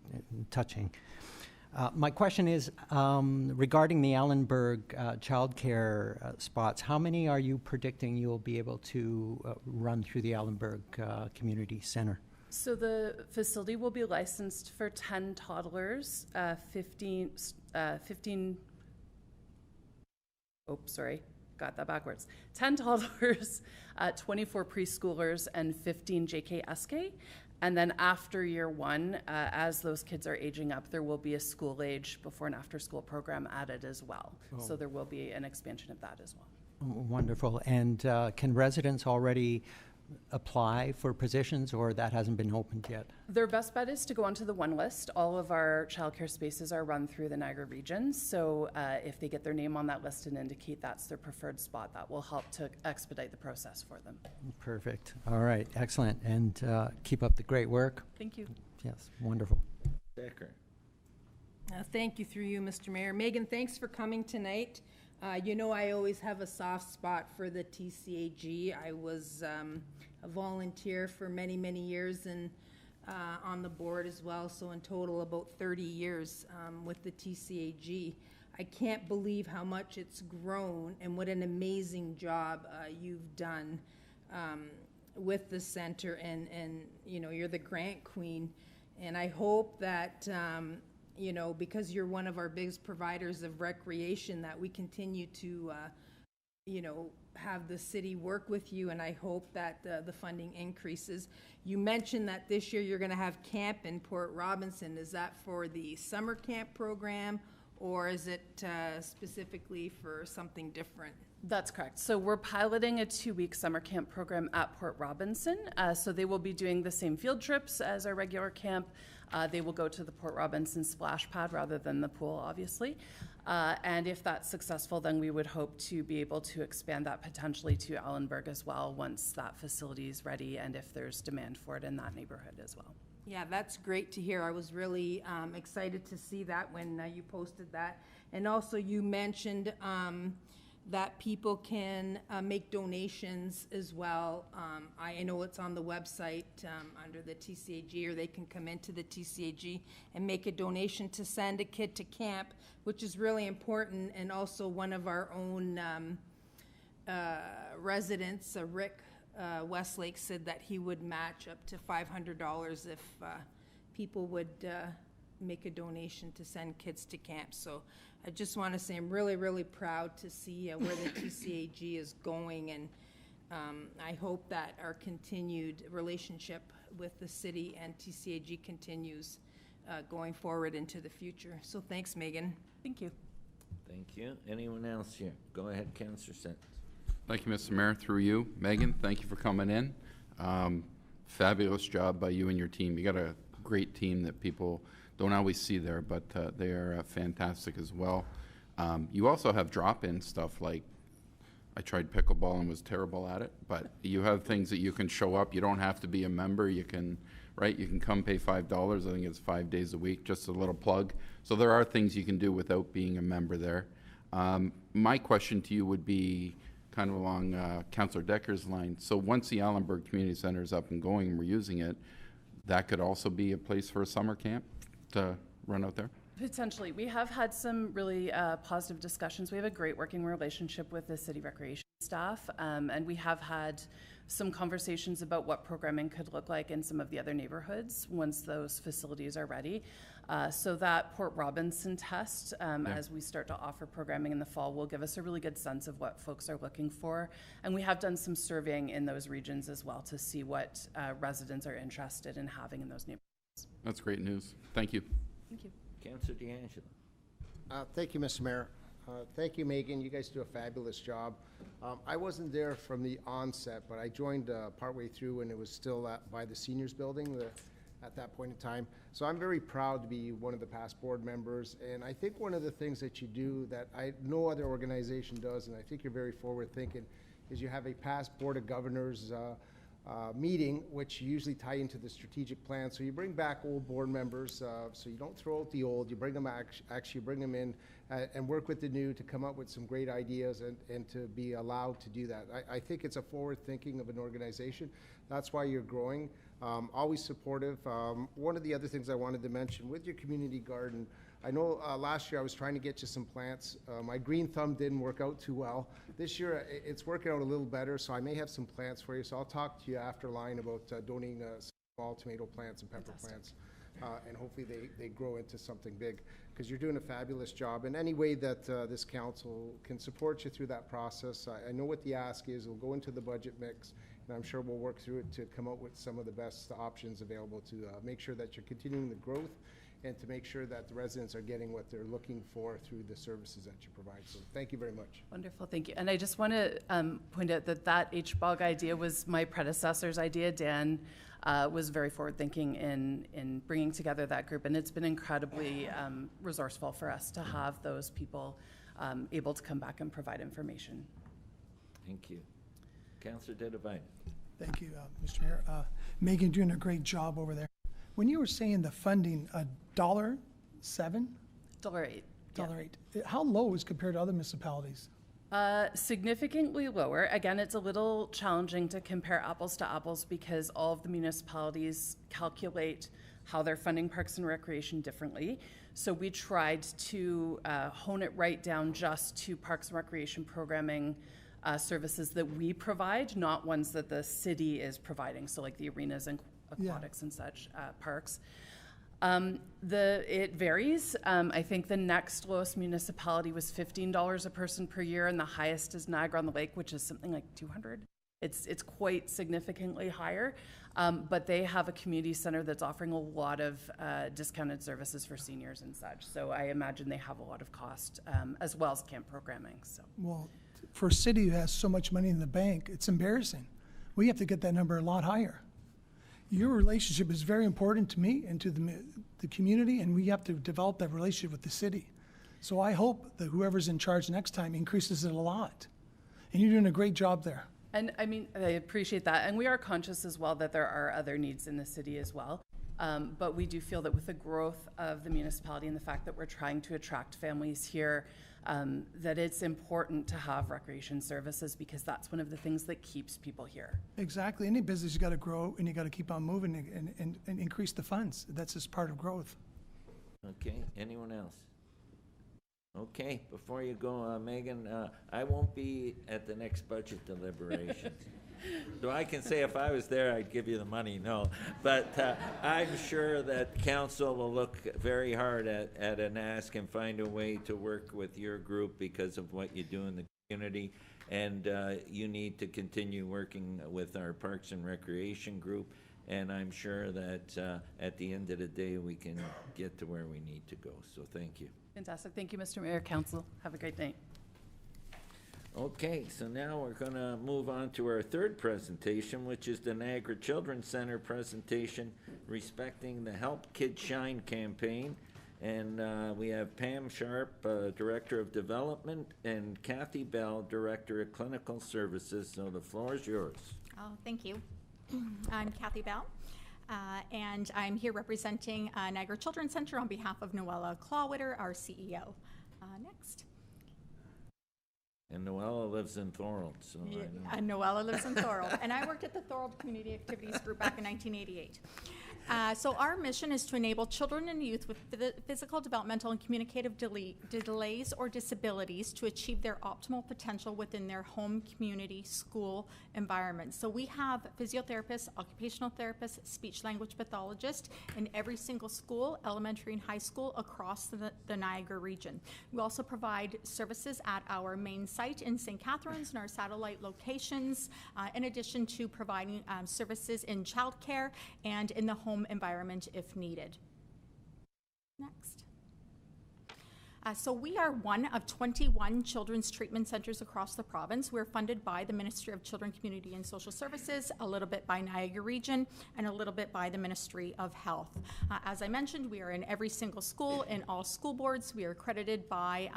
touching. My question is regarding the Allenberg childcare spots. How many are you predicting you'll be able to run through the Allenberg Community Center? So the facility will be licensed for 10 toddlers, 15 got that backwards. 10 toddlers, 24 preschoolers, and 15 JKSK. And then after year one, as those kids are aging up, there will be a school age before and after school program added as well. Oh. So there will be an expansion of that as well. Wonderful. And can residents already apply for positions, or that hasn't been opened yet? Their best bet is to go onto the one list. All of our childcare spaces are run through the Niagara region. So if they get their name on that list and indicate that's their preferred spot, that will help to expedite the process for them. Perfect. All right, excellent. And keep up the great work. Thank you. Yes, wonderful. Decker. Thank you through you, Mr. Mayor. Megan, thanks for coming tonight. You know, I always have a soft spot for the TCAG. I was a volunteer for many, many years and on the board as well. So in total, about 30 years with the TCAG. I can't believe how much it's grown and what an amazing job you've done with the center. And you know, you're the grant queen. And I hope that you know, because you're one of our biggest providers of recreation, that we continue to, you know, have the city work with you, and I hope that the funding increases. You mentioned that this year you're going to have camp in Port Robinson. Is that for the summer camp program, or is it specifically for something different? That's correct. So we're piloting a 2-week summer camp program at Port Robinson. So they will be doing the same field trips as our regular camp. They will go to the Port Robinson splash pad rather than the pool, obviously. And if that's successful, then we would hope to be able to expand that potentially to Ellenburg as well once that facility is ready and if there's demand for it in that neighborhood as well. Yeah, that's great to hear. I was really excited to see that when you posted that. And also you mentioned that people can make donations as well. I know it's on the website under the TCAG, or they can come into the TCAG and make a donation to send a kid to camp, which is really important. And also one of our own residents, Rick Westlake, said that he would match up to $500 if people would make a donation to send kids to camp. So I just want to say I'm really, really proud to see where the TCAG is going, and I hope that our continued relationship with the city and TCAG continues going forward into the future. So thanks, Megan. Thank you. Thank you. Anyone else here? Go ahead, Councillor Sentence. Thank you, Mr. Mayor. Through you, Megan, thank you for coming in. Fabulous job by you and your team. You got a great team that people don't always see there, but they are fantastic as well. You also have drop-in stuff like, I tried pickleball and was terrible at it, but you have things that you can show up. You don't have to be a member. You can, right? You can come pay $5. I think it's 5 days a week, just a little plug. So there are things you can do without being a member there. My question to you would be kind of along Councillor Decker's line. So once the Allenburg Community Center is up and going and we're using it, that could also be a place for a summer camp to run out there? Potentially. We have had some really positive discussions. We have a great working relationship with the city recreation staff, and we have had some conversations about what programming could look like in some of the other neighborhoods once those facilities are ready. So that Port Robinson test, as we start to offer programming in the fall, will give us a really good sense of what folks are looking for. And we have done some surveying in those regions as well to see what residents are interested in having in those neighborhoods. That's great news. Thank you. Thank you. Councillor D'Angelo. Thank you, Mr. Mayor. Thank you, Megan. You guys do a fabulous job. I wasn't there from the onset, but I joined partway through when it was still by the seniors building at that point in time. So I'm very proud to be one of the past board members. And I think one of the things that you do that no other organization does, and I think you're very forward thinking, is you have a past board of governors meeting, which you usually tie into the strategic plan. So you bring back old board members, so you don't throw out the old, you bring them actually bring them in and work with the new to come up with some great ideas and to be allowed to do that. I think it's a forward thinking of an organization. That's why you're growing. Always supportive. One of the other things I wanted to mention with your community garden, I know last year I was trying to get you some plants. My green thumb didn't work out too well. This year it's working out a little better, so I may have some plants for you. So I'll talk to you after line about donating some small tomato plants and pepper plants. And hopefully they grow into something big, because you're doing a fabulous job. And any way that this council can support you through that process, I know what the ask is. We'll go into the budget mix, and I'm sure we'll work through it to come up with some of the best options available to make sure that you're continuing the growth and to make sure that the residents are getting what they're looking for through the services that you provide. So thank you very much. Wonderful, thank you. And I just want to point out that that HBOG idea was my predecessor's idea. Dan was very forward-thinking in bringing together that group, and it's been incredibly resourceful for us to have those people able to come back and provide information. Thank you. Councillor Dedevine. Thank you, Mr. Mayor. Megan doing a great job over there. When you were saying the funding, $1.07? $8. $8. How low is compared to other municipalities? Significantly lower. Again, it's a little challenging to compare apples to apples because all of the municipalities calculate how they're funding parks and recreation differently. So we tried to hone it right down just to parks and recreation programming services that we provide, not ones that the city is providing. So like the arenas and aquatics and such parks. It varies. I think the next lowest municipality was $15 a person per year, and the highest is Niagara on the Lake, which is something like $200. It's quite significantly higher, but they have a community center that's offering a lot of discounted services for seniors and such. So I imagine they have a lot of cost as well as camp programming. So Well, for a city who has so much money in the bank, it's embarrassing. We have to get that number a lot higher. Your relationship is very important to me and to the community, and we have to develop that relationship with the city. So I hope that whoever's in charge next time increases it a lot. And you're doing a great job there. And I mean, I appreciate that. And we are conscious as well that there are other needs in the city as well. But we do feel that with the growth of the municipality and the fact that we're trying to attract families here, that it's important to have recreation services because that's one of the things that keeps people here. Exactly. Any business, you got to grow and you got to keep on moving and increase the funds. That's just part of growth. Okay, anyone else? Okay, before you go, Megan, I won't be at the next budget deliberations. So I can say if I was there, I'd give you the money, no. But I'm sure that council will look very hard at an ask and find a way to work with your group because of what you do in the community. And you need to continue working with our Parks and Recreation group. And I'm sure that at the end of the day, we can get to where we need to go. So thank you. Fantastic. Thank you, Mr. Mayor, Council. Have a great night. Okay, so now we're going to move on to our third presentation, which is the Niagara Children's Center presentation respecting the Help Kids Shine campaign. And we have Pam Sharp, Director of Development, and Kathy Bell, Director of Clinical Services. So the floor is yours. Oh, thank you. I'm Kathy Bell, and I'm here representing Niagara Children's Center on behalf of Noella Clawwitter, our CEO. Next. And Noella lives in Thorold, so I know. Noella lives in Thorold, and I worked at the Thorold Community Activities Group back in 1988. So our mission is to enable children and youth with physical, developmental, and communicative delays or disabilities to achieve their optimal potential within their home, community, school environment. So we have physiotherapists, occupational therapists, speech-language pathologists in every single school, elementary and high school, across the Niagara region. We also provide services at our main site in St. Catharines and our satellite locations, in addition to providing services in childcare and in the home environment if needed. Next. So we are one of 21 children's treatment centers across the province. We're funded by the Ministry of Children, Community and Social Services, a little bit by Niagara Region, and a little bit by the Ministry of Health. As I mentioned, we are in every single school, in all school boards. We are accredited by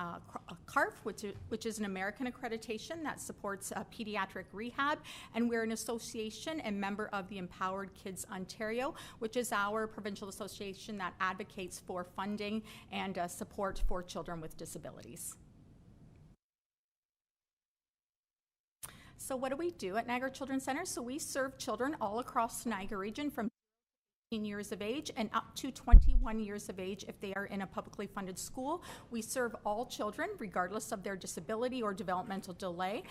CARF, which is an American accreditation that supports pediatric rehab, and we're an association and member of the Empowered Kids Ontario, which is our provincial association that advocates for funding and support for children with disabilities. So what do we do at Niagara Children's Center? So we serve children all across the Niagara region from 18 years of age and up to 21 years of age if they are in a publicly funded school. We serve all children regardless of their disability or developmental delay.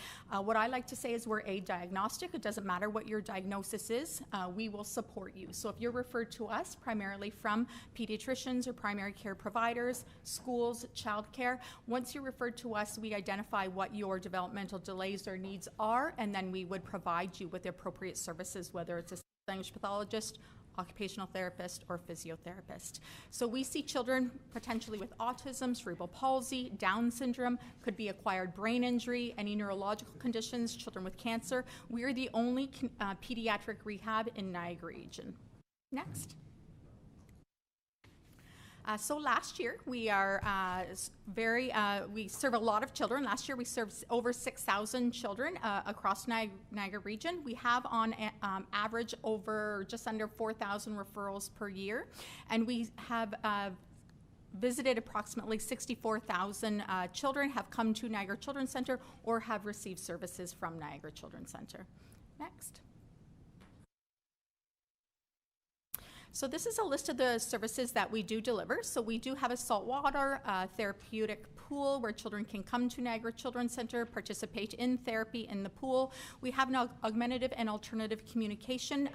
What I like to say is we're diagnostic. It doesn't matter what your diagnosis is. We will support you. So if you're referred to us primarily from pediatricians or primary care providers, schools, childcare, once you're referred to us, we identify what your developmental delays or needs are, and then we would provide you with the appropriate services, whether it's a language pathologist, occupational therapist, or physiotherapist. So we see children potentially with autism, cerebral palsy, Down syndrome, could be acquired brain injury, any neurological conditions, children with cancer. We are the only pediatric rehab in Niagara region. Next. So last year, we are we serve a lot of children. Last year, we served over 6,000 children across Niagara region. We have on average over just under 4,000 referrals per year. And we have visited approximately 64,000 children, have come to Niagara Children's Centre or have received services from Niagara Children's Centre. Next. So this is a list of the services that we do deliver. So we do have a saltwater therapeutic pool where children can come to Niagara Children's Centre, participate in therapy in the pool. We have an augmentative and alternative communication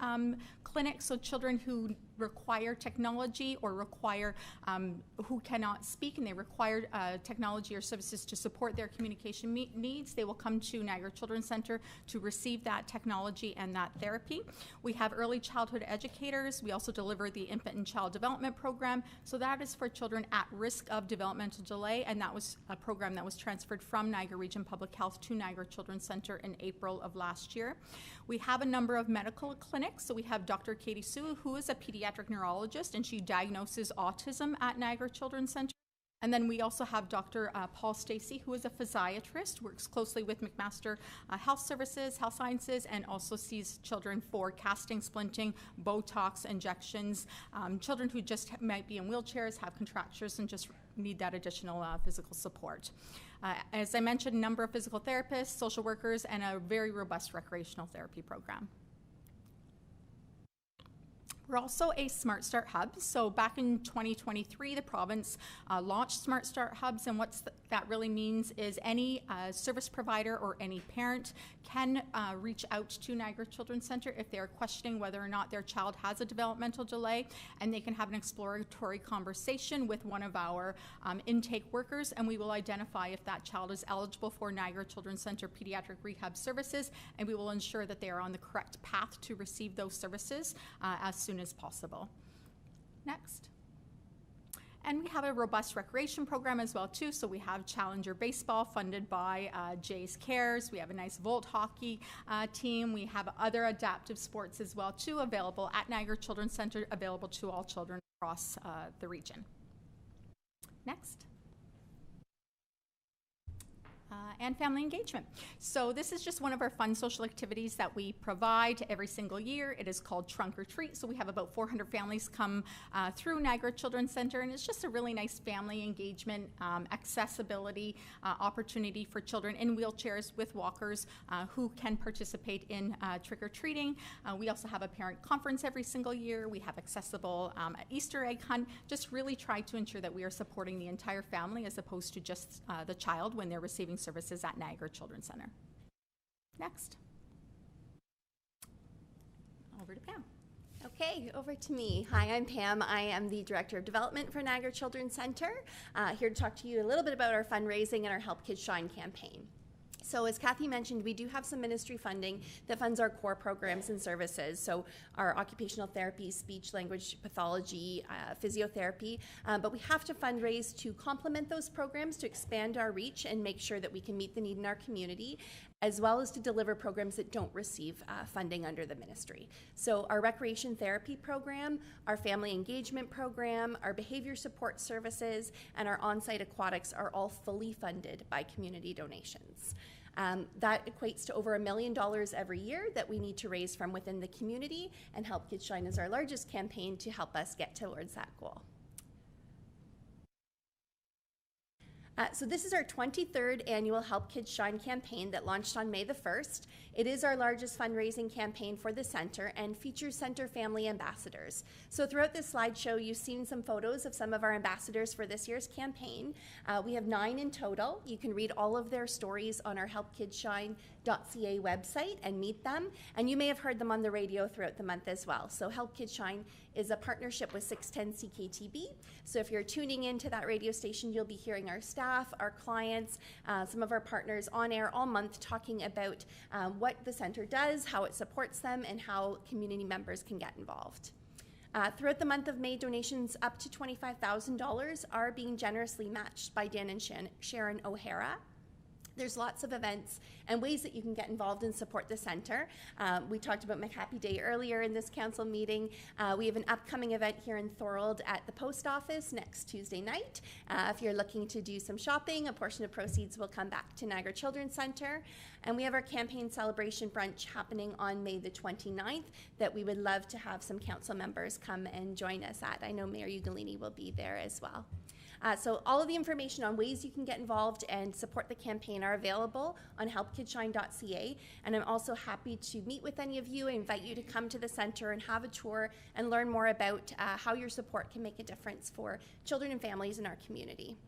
clinic, so children who require technology or require, who cannot speak and they require technology or services to support their communication needs, they will come to Niagara Children's Centre to receive that technology and that therapy. We have early childhood educators. We also deliver the infant and child development program. So that is for children at risk of developmental delay, and that was a program that was transferred from Niagara Region Public Health to Niagara Children's Centre in April of last year. We have a number of medical clinics. So we have Dr. Katie Sue, who is a pediatric neurologist, and she diagnoses autism at Niagara Children's Centre. And then we also have Dr. Paul Stacey, who is a physiatrist, works closely with McMaster Health Services, Health Sciences, and also sees children for casting, splinting, Botox injections, children who just might be in wheelchairs, have contractures, and just need that additional physical support. As I mentioned, a number of physical therapists, social workers, and a very robust recreational therapy program. We're also a Smart Start Hub. So back in 2023, the province launched Smart Start Hubs, and what that really means is any service provider or any parent can reach out to Niagara Children's Centre if they're questioning whether or not their child has a developmental delay, and they can have an exploratory conversation with one of our intake workers, and we will identify if that child is eligible for Niagara Children's Centre pediatric rehab services, and we will ensure that they are on the correct path to receive those services as soon as possible. Next. And we have a robust recreation program as well too. So we have Challenger Baseball funded by Jays Cares. We have a nice Volt hockey team. We have other adaptive sports as well too, available at Niagara Children's Centre, available to all children across the region. Next. And family engagement. So this is just one of our fun social activities that we provide every single year. It is called Trunk or Treat. So we have about 400 families come through Niagara Children's Centre, and it's just a really nice family engagement, accessibility opportunity for children in wheelchairs with walkers who can participate in trick-or-treating. We also have a parent conference every single year. We have accessible Easter egg hunt. Just really try to ensure that we are supporting the entire family as opposed to just the child when they're receiving services at Niagara Children's Centre. Next. Over to Pam. Okay, over to me. Hi, I'm Pam. I am the Director of Development for Niagara Children's Centre. Here to talk to you a little bit about our fundraising and our Help Kids Shine campaign. So as Kathy mentioned, we do have some ministry funding that funds our core programs and services. So our occupational therapy, speech, language pathology, physiotherapy, but we have to fundraise to complement those programs to expand our reach and make sure that we can meet the need in our community, as well as to deliver programs that don't receive funding under the ministry. So our recreation therapy program, our family engagement program, our behavior support services, and our on-site aquatics are all fully funded by community donations. That equates to over $1 million every year that we need to raise from within the community, and Help Kids Shine is our largest campaign to help us get towards that goal. So this is our 23rd annual Help Kids Shine campaign that launched on May the 1st. It is our largest fundraising campaign for the center and features center family ambassadors. So throughout this slideshow, you've seen some photos of some of our ambassadors for this year's campaign. We have 9 in total. You can read all of their stories on our helpkidsshine.ca website and meet them. And you may have heard them on the radio throughout the month as well. So Help Kids Shine is a partnership with 610 CKTB. So if you're tuning into that radio station, you'll be hearing our staff, our clients, some of our partners on air all month talking about what the center does, how it supports them, and how community members can get involved. Throughout the month of May, donations up to $25,000 are being generously matched by Dan and Sharon O'Hara. There's lots of events and ways that you can get involved and support the center. We talked about McHappy Day earlier in this council meeting. We have an upcoming event here in Thorold at the post office next Tuesday night. If you're looking to do some shopping, a portion of proceeds will come back to Niagara Children's Center. And we have our campaign celebration brunch happening on May the 29th that we would love to have some council members come and join us at. I know Mayor Ugolini will be there as well. So all of the information on ways you can get involved and support the campaign are available on helpkidshine.ca. And I'm also happy to meet with any of you. I invite you to come to the center and have a tour and learn more about how your support can make a difference for children and families in our community.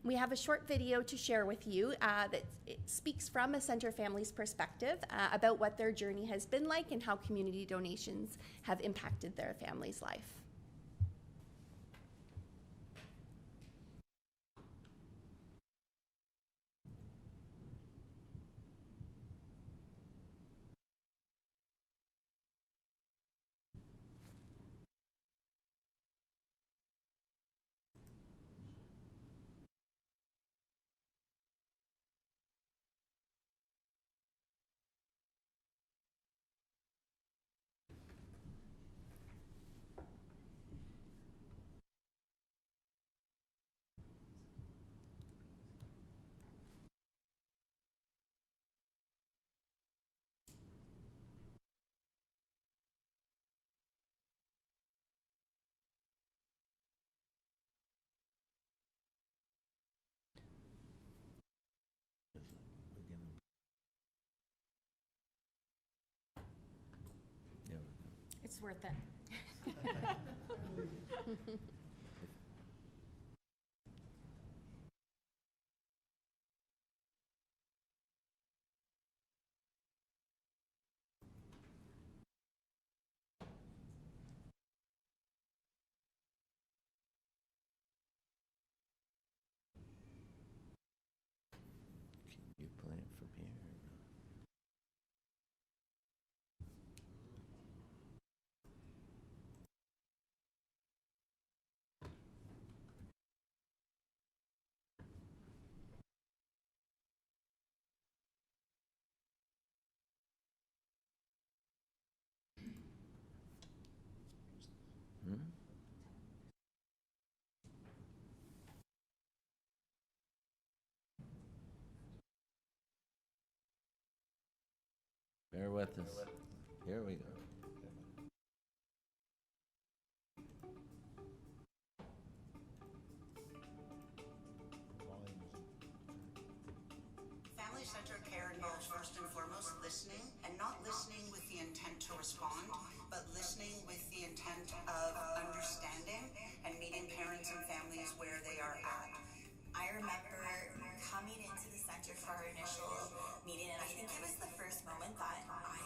We have a short video to share with you that it speaks from a center family's perspective about what their journey has been like and how community donations have impacted their family's life. It's worth it. You play it from here. Bear with us. Here we go. Family-centered care involves first and foremost listening, and not listening with the intent to respond, but listening with the intent of understanding and meeting parents and families where they are at. I remember coming into the center for our initial meeting, and I think it was the first moment that I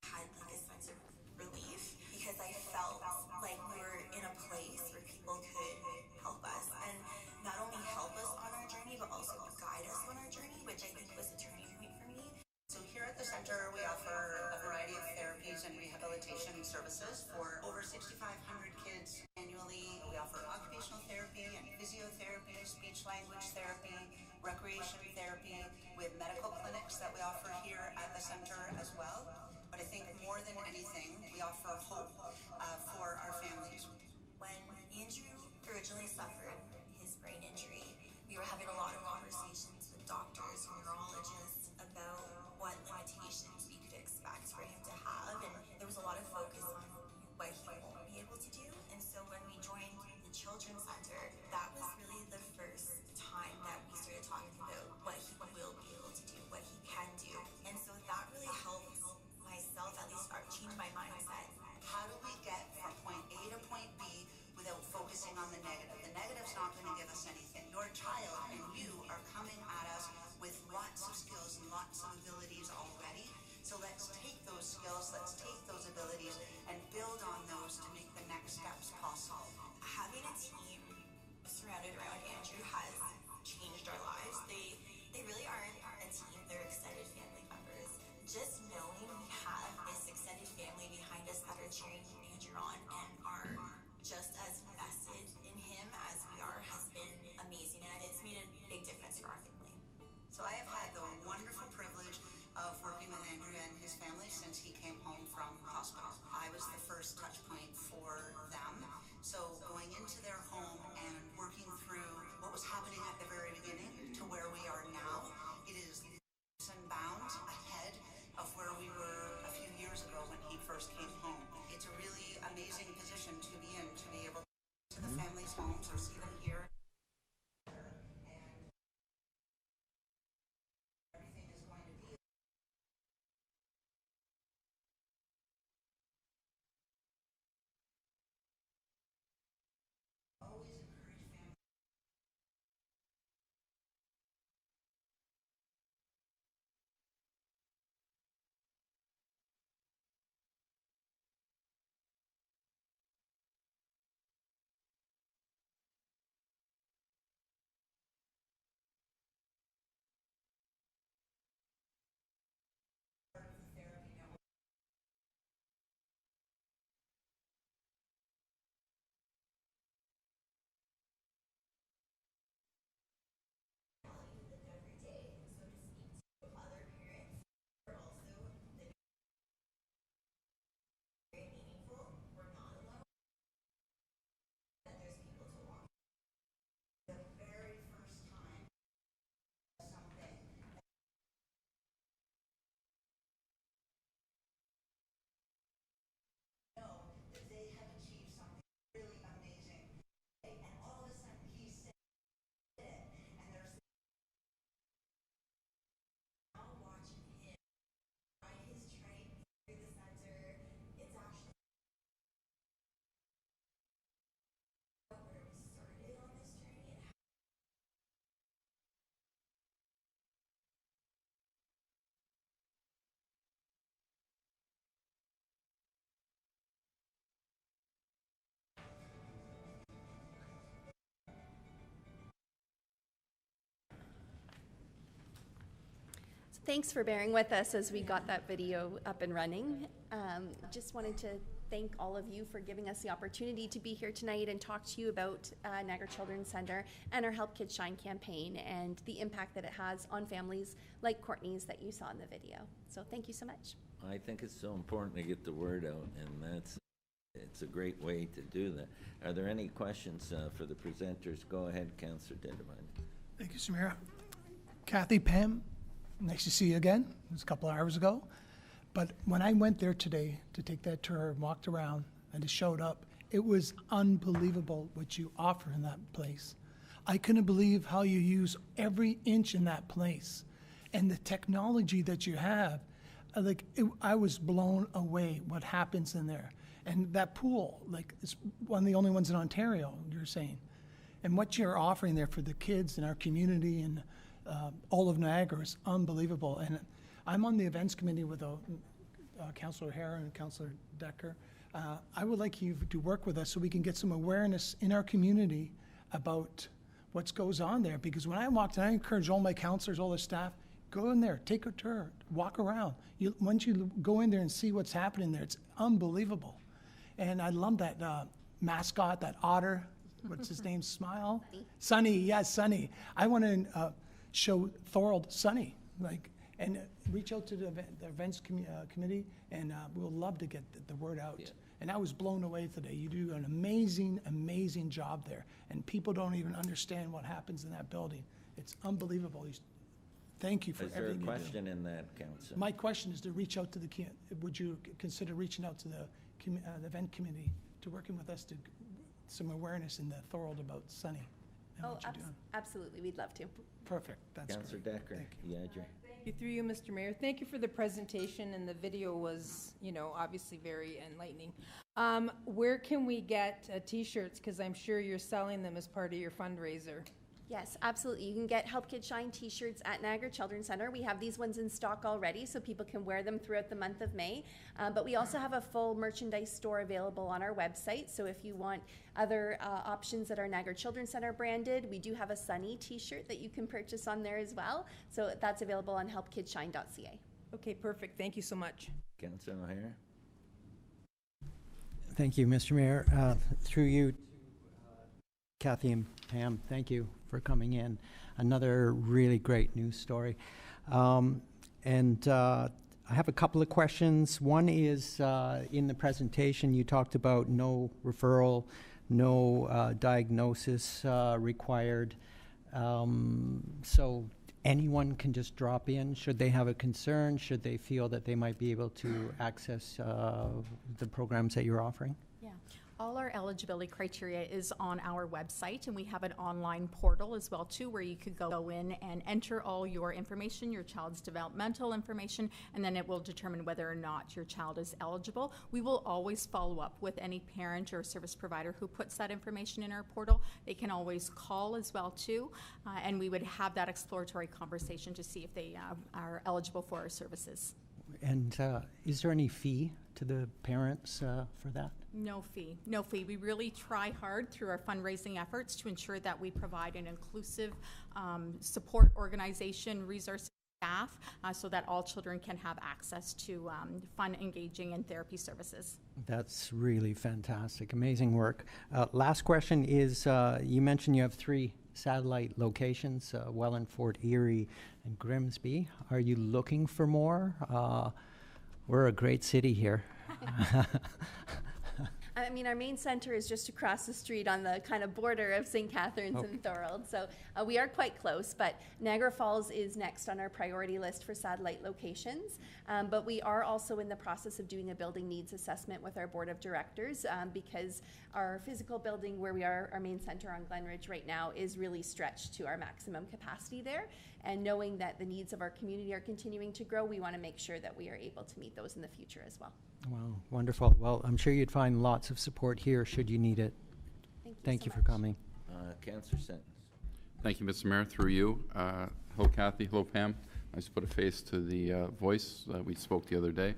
had like a sense of relief, because I felt like we were in a place where people could help us, and not only help us on our journey, but also guide us on our journey, which I think was a turning point for me. So here at the center, we offer a variety of therapies and rehabilitation services for over 6,500 kids annually. We offer occupational therapy and physiotherapy, speech language therapy, recreation therapy, with medical clinics that we offer here at the center as well. But I think more than anything, we offer hope for our families. When Andrew originally suffered his brain injury, we were having a lot of conversations with doctors and neurologists about what limitations we could expect for him to have, and there was a lot of focus on what he won't be able to do. And so when we joined the Children's Center, that was really the first time that we started talking about what he will be able to do, what he can do. And so that really helped Thanks for bearing with us as we got that video up and running. Just wanted to thank all of you for giving us the opportunity to be here tonight and talk to you about Niagara Children's Centre and our Help Kids Shine campaign and the impact that it has on families like Courtney's that you saw in the video. So thank you so much. I think it's so important to get the word out, and it's a great way to do that. Are there any questions for the presenters? Go ahead, Councillor Dedemond. Thank you, Samira. Kathy, Pam, nice to see you again. It was a couple of hours ago. But when I went there today to take that tour, walked around, and it showed up, it was unbelievable what you offer in that place. I couldn't believe how you use every inch in that place. And the technology that you have, I was blown away what happens in there. And that pool, it's one of the only ones in Ontario, you're saying. And what you're offering there for the kids in our community and all of Niagara is unbelievable. And I'm on the events committee with Councillor Hare and Councillor Decker. I would like you to work with us so we can get some awareness in our community about what goes on there. Because when I walked in, I encourage all my councillors, all the staff, go in there, take a tour, walk around. Once you go in there and see what's happening there, it's unbelievable. And I love that mascot, that otter. What's his name? Smile? Sunny, yes, Sunny. I want to show Thorold Sunny, and reach out to the events committee, and we'll love to get the word out. Yeah. And I was blown away today. You do an amazing, amazing job there, and people don't even understand what happens in that building. It's unbelievable. Thank you for everything you do. Is there a question in that, Council? My question is to reach out to would you consider reaching out to the event committee to working with us to some awareness in the Thorold about Sunny and what you're doing? Absolutely. We'd love to. Perfect. That's Councillor great. Decker. Thank you. Thank you through you, Mr. Mayor. Thank you for the presentation, and the video was, obviously very enlightening. Where can we get T-shirts? Because I'm sure you're selling them as part of your fundraiser. Yes, absolutely. You can get Help Kids Shine t-shirts at Niagara Children's Centre. We have these ones in stock already, so people can wear them throughout the month of May. But we also have a full merchandise store available on our website. So if you want other options that are Niagara Children's Centre branded, we do have a Sunny t-shirt that you can purchase on there as well. So that's available on helpkidshine.ca. Okay, perfect. Thank you so much. Councillor O'Hare. Thank you, Mr. Mayor. Through you, Kathy and Pam, thank you for coming in. Another really great news story. I have a couple of questions. One is, in the presentation, you talked about no referral, no diagnosis required. So anyone can just drop in? Should they have a concern? Should they feel that they might be able to access the programs that you're offering? Yeah. All our eligibility criteria is on our website, and we have an online portal as well too, where you could go in and enter all your information, your child's developmental information, and then it will determine whether or not your child is eligible. We will always follow up with any parent or service provider who puts that information in our portal. They can always call as well too, and we would have that exploratory conversation to see if they are eligible for our services. And is there any fee to the parents for that? No fee. No fee. We really try hard through our fundraising efforts to ensure that we provide an inclusive support organization, resource staff, so that all children can have access to fun, engaging, and therapy services. That's really fantastic. Amazing work. Last question is, you mentioned you have 3 satellite locations, Welland, Fort Erie, and Grimsby. Are you looking for more? We're a great city here. I mean, our main center is just across the street on the kind of border of St. Catharines and Thorold, so we are quite close, but Niagara Falls is next on our priority list for satellite locations, but we are also in the process of doing a building needs assessment with our board of directors because our physical building where we are, our main center on Glen Ridge right now, is really stretched to our maximum capacity there, and knowing that the needs of our community are continuing to grow, we want to make sure that we are able to meet those in the future as well. Wow, wonderful. Well, I'm sure you'd find lots of support here should you need it. Thank you for coming. Councillor Sentence. Thank you, Mr. Mayor. Through you. Hello, Kathy. Hello, Pam. Nice to put a face to the voice we spoke the other day.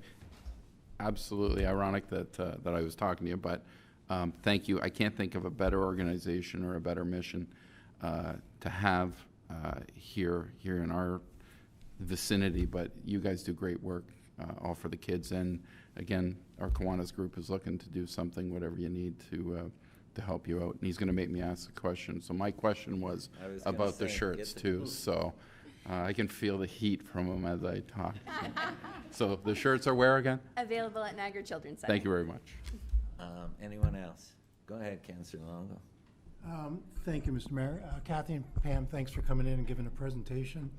Absolutely ironic that I was talking to you, but thank you. I can't think of a better organization or a better mission to have here in our vicinity, but you guys do great work, all for the kids. And again, our Kiwanis group is looking to do something, whatever you need to help you out. And he's going to make me ask a question. So my question was about the shirts too. So I can feel the heat from him as I talk. So the shirts are where again? Available at Niagara Children's Center. Thank you very much. Anyone else? Go ahead, Councillor Longo. Thank you, Mr. Mayor. Kathy and Pam, thanks for coming in and giving a presentation.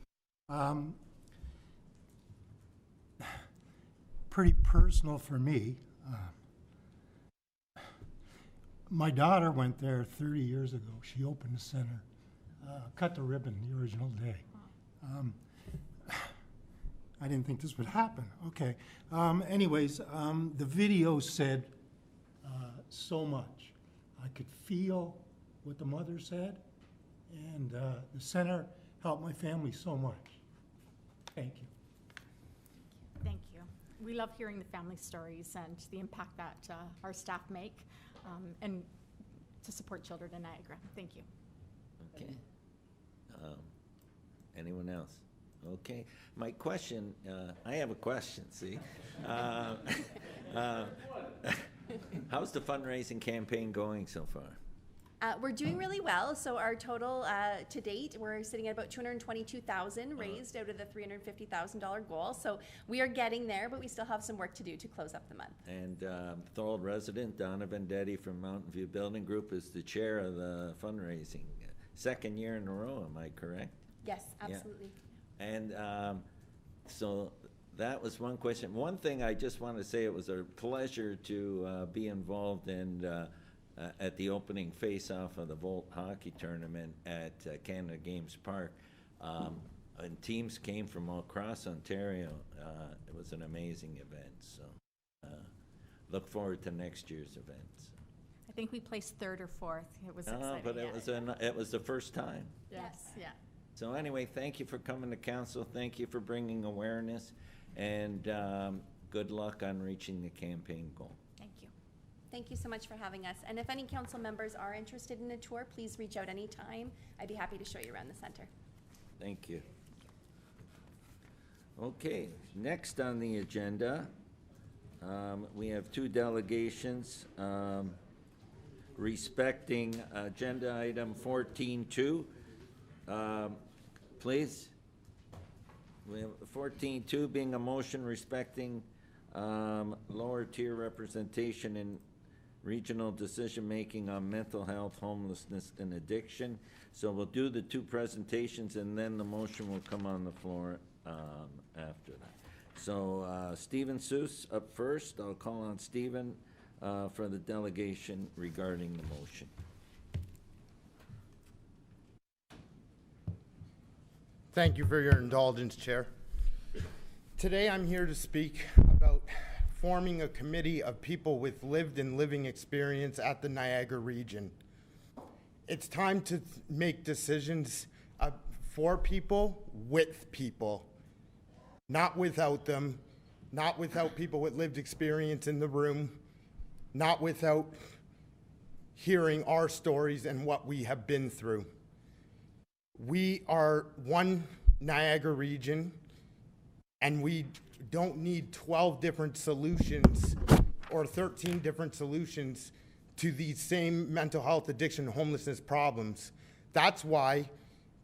Pretty personal for me. My daughter went there 30 years ago. She opened the center, cut the ribbon the original day. I didn't think this would happen. Okay. Anyways, the video said so much. I could feel what the mother said, and the center helped my family so much. Thank you. Thank you. We love hearing the family stories and the impact that our staff make and to support children in Niagara. Thank you. Okay. Anyone else? Okay. My question, I have a question, see? How's the fundraising campaign going so far? We're doing really well. So our total to date, we're sitting at about $222,000 raised out of the $350,000 goal. So we are getting there, but we still have some work to do to close up the month. And Thorold resident Donna Vendetti from Mountain View Building Group is the chair of the fundraising. Second year in a row, am I correct? Yes, absolutely. Yeah. And so that was one question. One thing I just want to say, it was a pleasure to be involved in at the opening face-off of the Volt hockey tournament at Canada Games Park. And teams came from all across Ontario. It was an amazing event. So look forward to next year's events. I think we placed third or fourth. It was exciting. But it was the first time. Yes, yeah. So anyway, thank you for coming to council. Thank you for bringing awareness, and good luck on reaching the campaign goal. Thank you. Thank you so much for having us. And if any council members are interested in a tour, please reach out anytime. I'd be happy to show you around the center. Thank you. Okay, next on the agenda, we have two delegations respecting agenda item 14.2. Please. We have 14.2 being a motion respecting lower tier representation in regional decision-making on mental health, homelessness, and addiction. So we'll do the two presentations, and then the motion will come on the floor after that. So Stephen Seuss up first. I'll call on Stephen for the delegation regarding the motion. Thank you for your indulgence, Chair. Today I'm here to speak about forming a committee of people with lived and living experience at the Niagara region. It's time to make decisions for people, with people, not without them, not without people with lived experience in the room, not without hearing our stories and what we have been through. We are one Niagara region, and we don't need 12 different solutions or 13 different solutions to these same mental health, addiction, and homelessness problems. That's why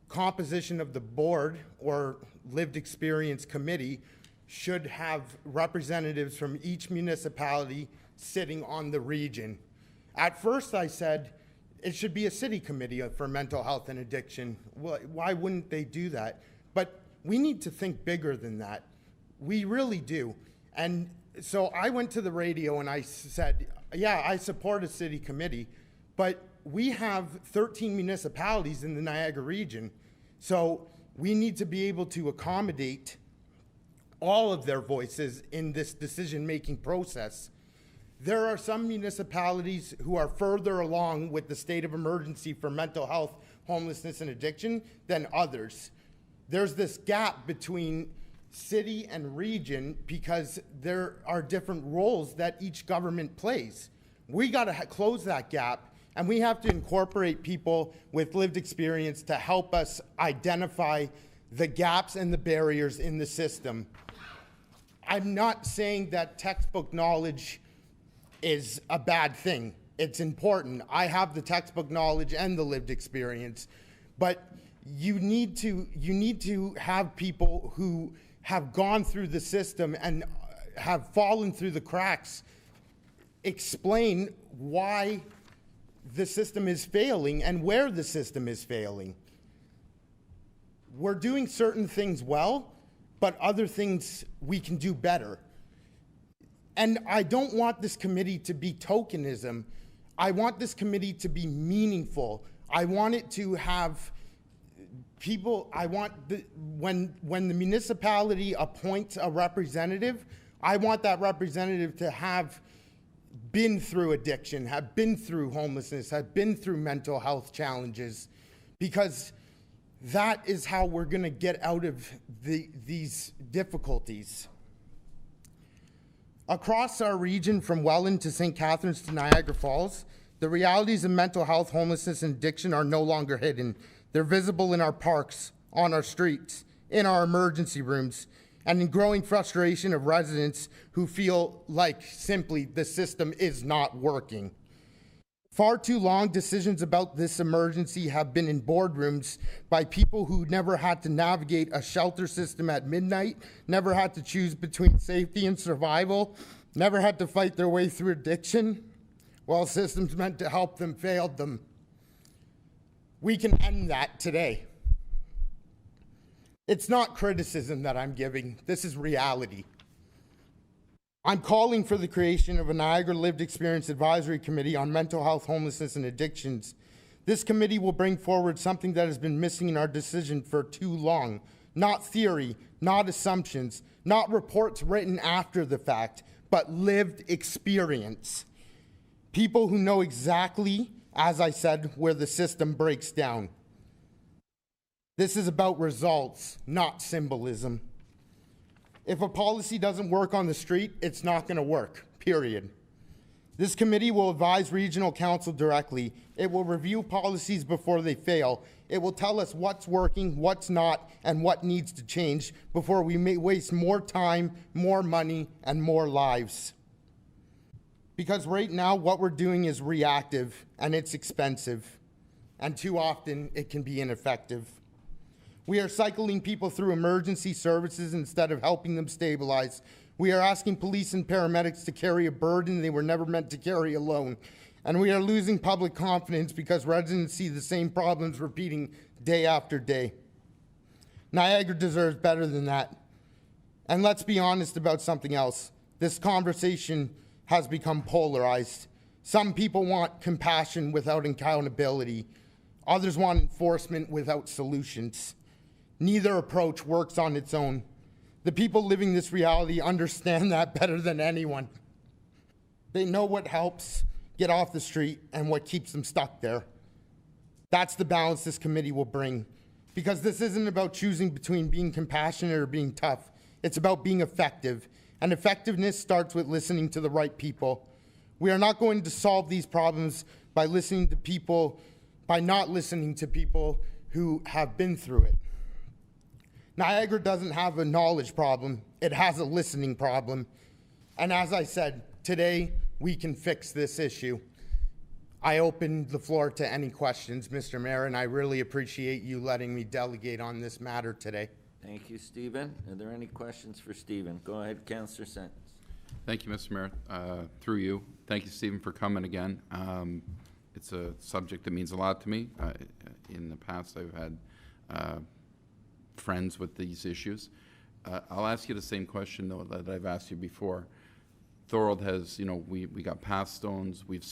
composition of the board or lived experience committee should have representatives from each municipality sitting on the region. At first I said, it should be a city committee for mental health and addiction. Why wouldn't they do that? But we need to think bigger than that. We really do. And so I went to the radio and I said, yeah, I support a city committee, but we have 13 municipalities in the Niagara region. So we need to be able to accommodate all of their voices in this decision-making process. There are some municipalities who are further along with the state of emergency for mental health, homelessness, and addiction than others. There's this gap between city and region because there are different roles that each government plays. We got to close that gap, and we have to incorporate people with lived experience to help us identify the gaps and the barriers in the system. I'm not saying that textbook knowledge is a bad thing. It's important. I have the textbook knowledge and the lived experience, but you need to have people who have gone through the system and have fallen through the cracks explain why the system is failing and where the system is failing. We're doing certain things well, but other things we can do better. And I don't want this committee to be tokenism. I want this committee to be meaningful. I want it to have people, when the municipality appoints a representative, I want that representative to have been through addiction, have been through homelessness, have been through mental health challenges, because that is how we're going to get out of these difficulties. Across our region, from Welland to St. Catharines to Niagara Falls, the realities of mental health, homelessness, and addiction are no longer hidden. They're visible in our parks, on our streets, in our emergency rooms, and in growing frustration of residents who feel like simply the system is not working. Far too long, decisions about this emergency have been in boardrooms by people who never had to navigate a shelter system at midnight, never had to choose between safety and survival, never had to fight their way through addiction, while systems meant to help them failed them. We can end that today. It's not criticism that I'm giving. This is reality. I'm calling for the creation of a Niagara Lived Experience Advisory Committee on mental health, homelessness, and addictions. This committee will bring forward something that has been missing in our decision for too long. Not theory, not assumptions, not reports written after the fact, but lived experience. People who know exactly, as I said, where the system breaks down. This is about results, not symbolism. If a policy doesn't work on the street, it's not going to work, period. This committee will advise regional council directly. It will review policies before they fail. It will tell us what's working, what's not, and what needs to change before we may waste more time, more money, and more lives. Because right now, what we're doing is reactive, and it's expensive, and too often it can be ineffective. We are cycling people through emergency services instead of helping them stabilize. We are asking police and paramedics to carry a burden they were never meant to carry alone. And we are losing public confidence because residents see the same problems repeating day after day. Niagara deserves better than that. And let's be honest about something else. This conversation has become polarized. Some people want compassion without accountability. Others want enforcement without solutions. Neither approach works on its own. The people living this reality understand that better than anyone. They know what helps get off the street and what keeps them stuck there. That's the balance this committee will bring. Because this isn't about choosing between being compassionate or being tough. It's about being effective. And effectiveness starts with listening to the right people. We are not going to solve these problems by not listening to people who have been through it. Niagara doesn't have a knowledge problem, it has a listening problem. And as I said, today we can fix this issue. I open the floor to any questions, Mr. Mayor, and I really appreciate you letting me delegate on this matter today. Thank you, Stephen. Are there any questions for Stephen? Go ahead, Councillor Sentence. Thank you, Mr. Mayor. Through you, thank you, Stephen, for coming again. It's a subject that means a lot to me. In the past, I've had friends with these issues. I'll ask you the same question, though, that I've asked you before. Thorold has, we got pass stones, we've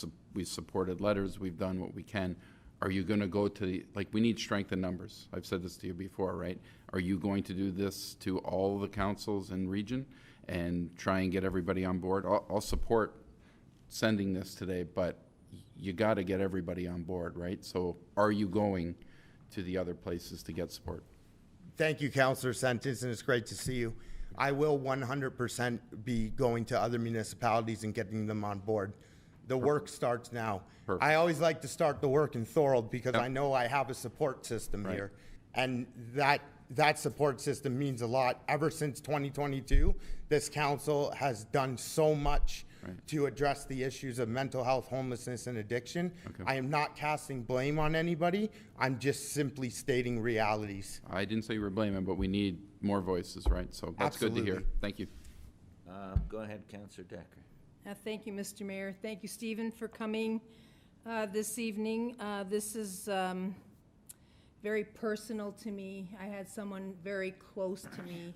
supported letters, we've done what we can. Are you going to go to we need strength in numbers. I've said this to you before, right? Are you going to do this to all the councils in region and try and get everybody on board? I'll support sending this today, but you got to get everybody on board, right? So are you going to the other places to get support? Thank you, Councillor Sentence, and it's great to see you. I will 100% be going to other municipalities and getting them on board. The work starts now. Perfect. I always like to start the work in Thorold because I know I have a support system here. And that that support system means a lot. Ever since 2022, this council has done so much to address the issues of mental health, homelessness, and addiction. I am not casting blame on anybody. I'm just simply stating realities. I didn't say you were blaming, but we need more voices, right? So that's good to hear. Absolutely. Thank you. Go ahead, Councillor Decker. Thank you, Mr. Mayor. Thank you, Stephen, for coming this evening. This is very personal to me. I had someone very close to me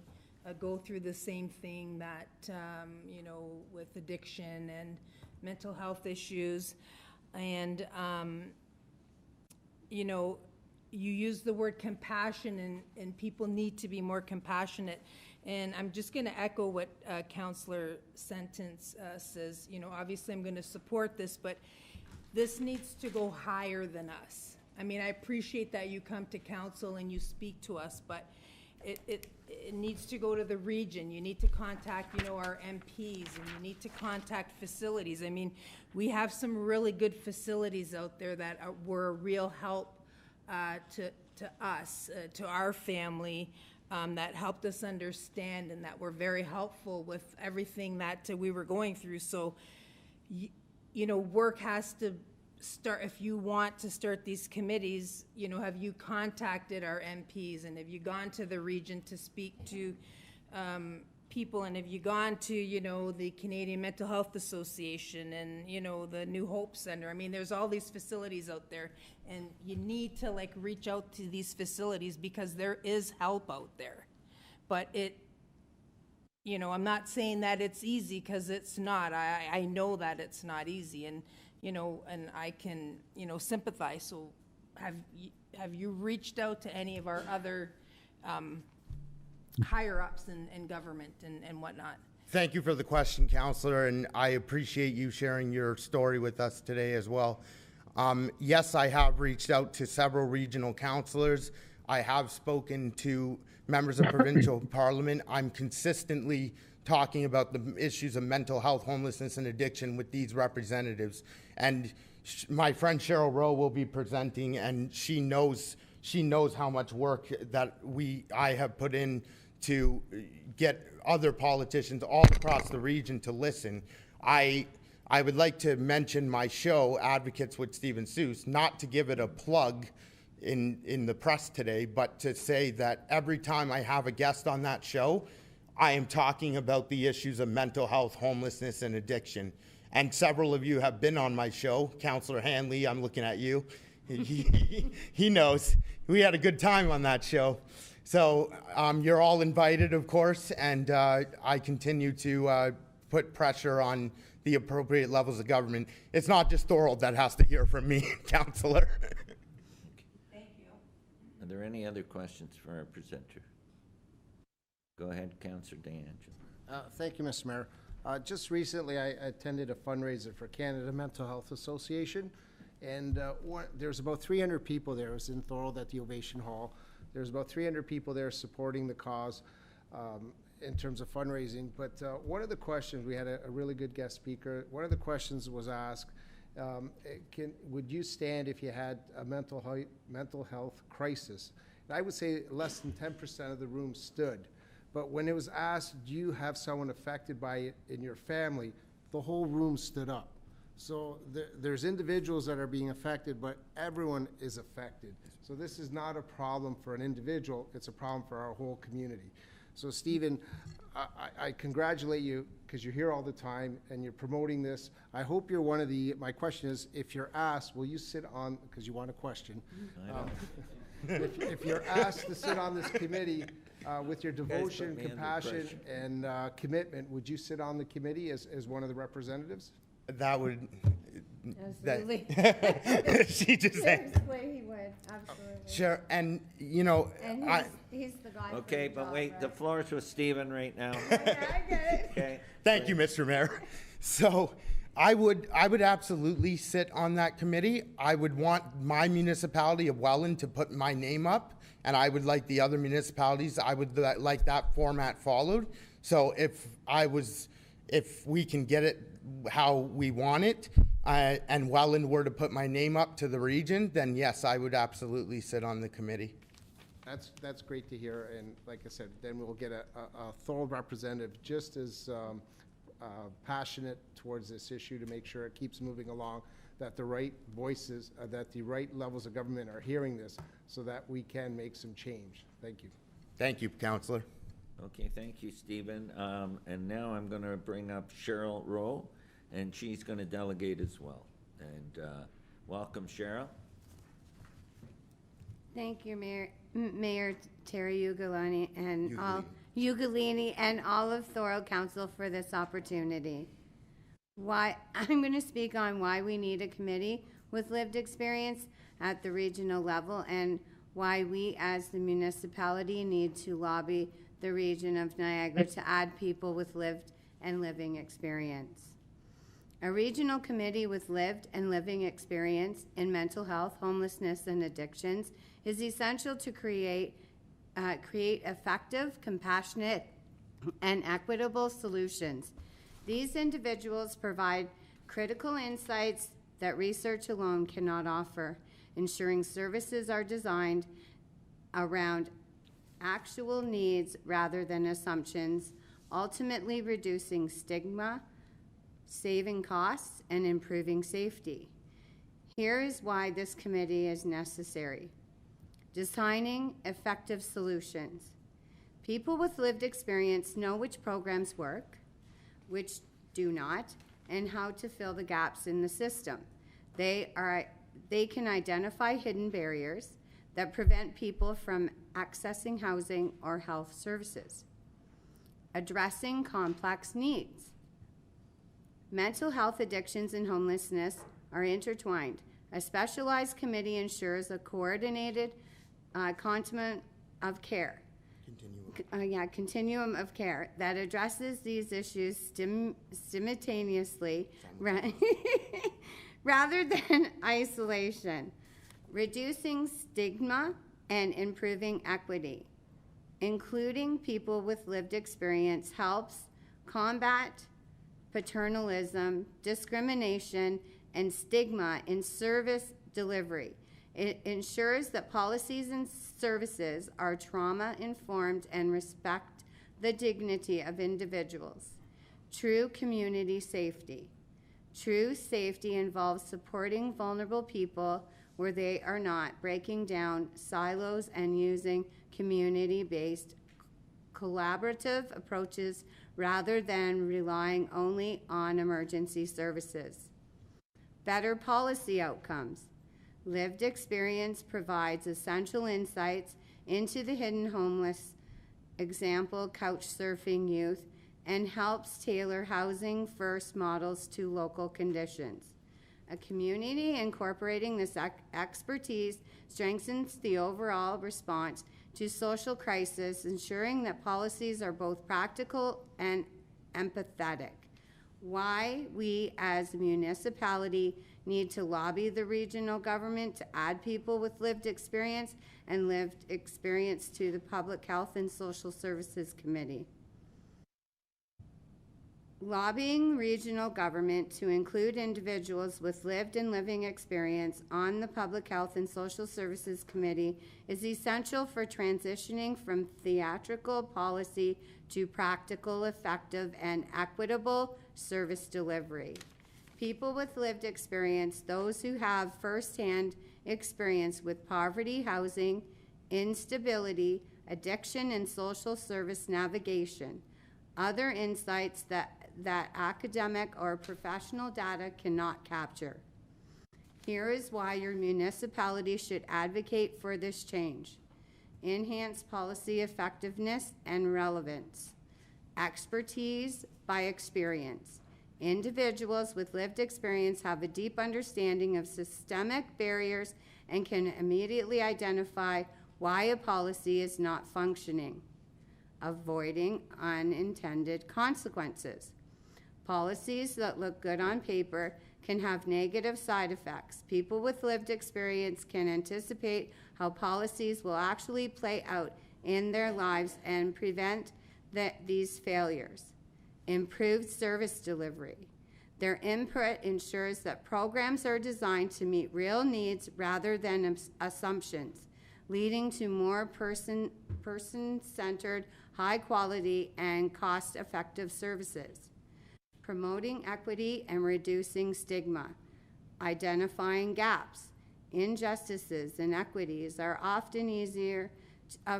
go through the same thing that, you know, with addiction and mental health issues. And, you know, you use the word compassion, and people need to be more compassionate. And I'm just going to echo what Councillor Sentence says. You know, obviously I'm going to support this, but this needs to go higher than us. I mean, I appreciate that you come to council and you speak to us, but it needs to go to the region. You need to contact, you know, our MPs, and you need to contact facilities. I mean, we have some really good facilities out there that were a real help to us, to our family, that helped us understand and that were very helpful with everything that we were going through. So, you know, work has to start. If you want to start these committees, you know, have you contacted our MPs, and have you gone to the region to speak to people, and have you gone to, you know, the Canadian Mental Health Association and, you know, the New Hope Center? I mean, there's all these facilities out there, and you need to like reach out to these facilities because there is help out there. But you know, I'm not saying that it's easy, because it's not. I know that it's not easy, and you know, and I can, you know, sympathize. So have you reached out to any of our other higher ups in government and whatnot? Thank you for the question, Councillor, and I appreciate you sharing your story with us today as well. Yes, I have reached out to several regional councillors. I have spoken to members of provincial parliament. I'm consistently talking about the issues of mental health, homelessness, and addiction with these representatives. And my friend Cheryl Rowe will be presenting, and she knows how much work that I have put in to get other politicians all across the region to listen. I would like to mention my show, Advocates with Stephen Seuss, not to give it a plug in the press today, but to say that every time I have a guest on that show, I am talking about the issues of mental health, homelessness, and addiction. And several of you have been on my show. Councillor Hanley, I'm looking at you. He knows. We had a good time on that show. So you're all invited, of course, and I continue to put pressure on the appropriate levels of government. It's not just Thorold that has to hear from me, Councillor. Thank you. Are there any other questions for our presenter? Go ahead, Councillor DeAngelo. Thank you, Mr. Mayor. Just recently, I attended a fundraiser for Canada Mental Health Association, and there's about 300 people there. It was in Thorold at the Ovation Hall. There's about 300 people there supporting the cause in terms of fundraising. But one of the questions, we had a really good guest speaker. One of the questions was asked, would you stand if you had a mental health crisis? And I would say less than 10% of the room stood. But when it was asked, do you have someone affected by it in your family, the whole room stood up. So there's individuals that are being affected, but everyone is affected. So this is not a problem for an individual, it's a problem for our whole community. So Stephen, I congratulate you because you're here all the time and you're promoting this. I hope you're one of my question is, if you're asked, will you sit on, because you want a question. If you're asked to sit on this committee, with your devotion, compassion, and commitment, would you sit on the committee as one of the representatives? That would. Absolutely. She just said. Seriously, he would. Absolutely. Sure, and you know, and he's the guy. Okay, for the but job, wait, right? the floor is with Stephen right now. I get it. Okay. Thank you, Mr. Mayor. So I would absolutely sit on that committee. I would want my municipality of Welland to put my name up, and I would like the other municipalities, I would like that format followed. So if we can get it how we want it, and Welland were to put my name up to the region, then yes, I would absolutely sit on the committee. That's great to hear, and like I said, then we'll get a Thorold representative just as passionate towards this issue to make sure it keeps moving along, that the right voices, that the right levels of government are hearing this, so that we can make some change. Thank you. Thank you, Councillor. Okay, thank you, Stephen. And now I'm going to bring up Cheryl Rowe, and she's going to delegate as well. And welcome, Cheryl. Thank you, Mayor Terry Ugolini and all of Thorold Council for this opportunity. I'm going to speak on why we need a committee with lived experience at the regional level and why we as the municipality need to lobby the region of Niagara to add people with lived and living experience. A regional committee with lived and living experience in mental health, homelessness, and addictions is essential to create effective, compassionate, and equitable solutions. These individuals provide critical insights that research alone cannot offer, ensuring services are designed around actual needs rather than assumptions, ultimately reducing stigma, saving costs, and improving safety. Here is why this committee is necessary. Designing effective solutions. People with lived experience know which programs work, which do not, and how to fill the gaps in the system. They can identify hidden barriers that prevent people from accessing housing or health services. Addressing complex needs. Mental health addictions and homelessness are intertwined. A specialized committee ensures a coordinated continuum of care. Continuum of care that addresses these issues simultaneously rather than isolation, reducing stigma and improving equity. Including people with lived experience helps combat paternalism, discrimination, and stigma in service delivery. It ensures that policies and services are trauma-informed and respect the dignity of individuals. True community safety. True safety involves supporting vulnerable people where they are not, breaking down silos and using community-based collaborative approaches rather than relying only on emergency services. Better policy outcomes. Lived experience provides essential insights into the hidden homeless, example, couch surfing youth, and helps tailor housing first models to local conditions. A community incorporating this expertise strengthens the overall response to social crisis, ensuring that policies are both practical and empathetic. Why we as a municipality need to lobby the regional government to add people with lived experience and lived experience to the Public Health and Social Services Committee. Lobbying regional government to include individuals with lived and living experience on the Public Health and Social Services Committee is essential for transitioning from theatrical policy to practical, effective, and equitable service delivery. People with lived experience, those who have firsthand experience with poverty, housing, instability, addiction, and social service navigation, other insights that academic or professional data cannot capture. Here is why your municipality should advocate for this change. Enhance policy effectiveness and relevance. Expertise by experience. Individuals with lived experience have a deep understanding of systemic barriers and can immediately identify why a policy is not functioning, avoiding unintended consequences. Policies that look good on paper can have negative side effects. People with lived experience can anticipate how policies will actually play out in their lives and prevent these failures. Improved service delivery. Their input ensures that programs are designed to meet real needs rather than assumptions, leading to more person-centered, high-quality, and cost-effective services. Promoting equity and reducing stigma. Identifying gaps. Injustices and inequities are often easier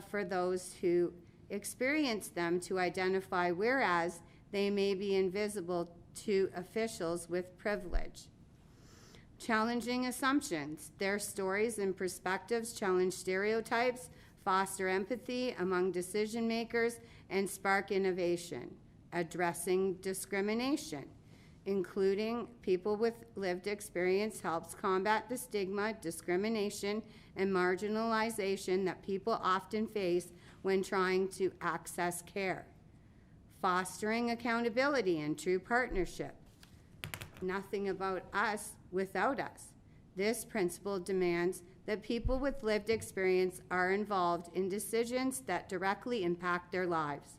for those who experience them to identify, whereas they may be invisible to officials with privilege. Challenging assumptions. Their stories and perspectives challenge stereotypes, foster empathy among decision makers, and spark innovation. Addressing discrimination. Including people with lived experience helps combat the stigma, discrimination, and marginalization that people often face when trying to access care. Fostering accountability and true partnership. Nothing about us without us. This principle demands that people with lived experience are involved in decisions that directly impact their lives.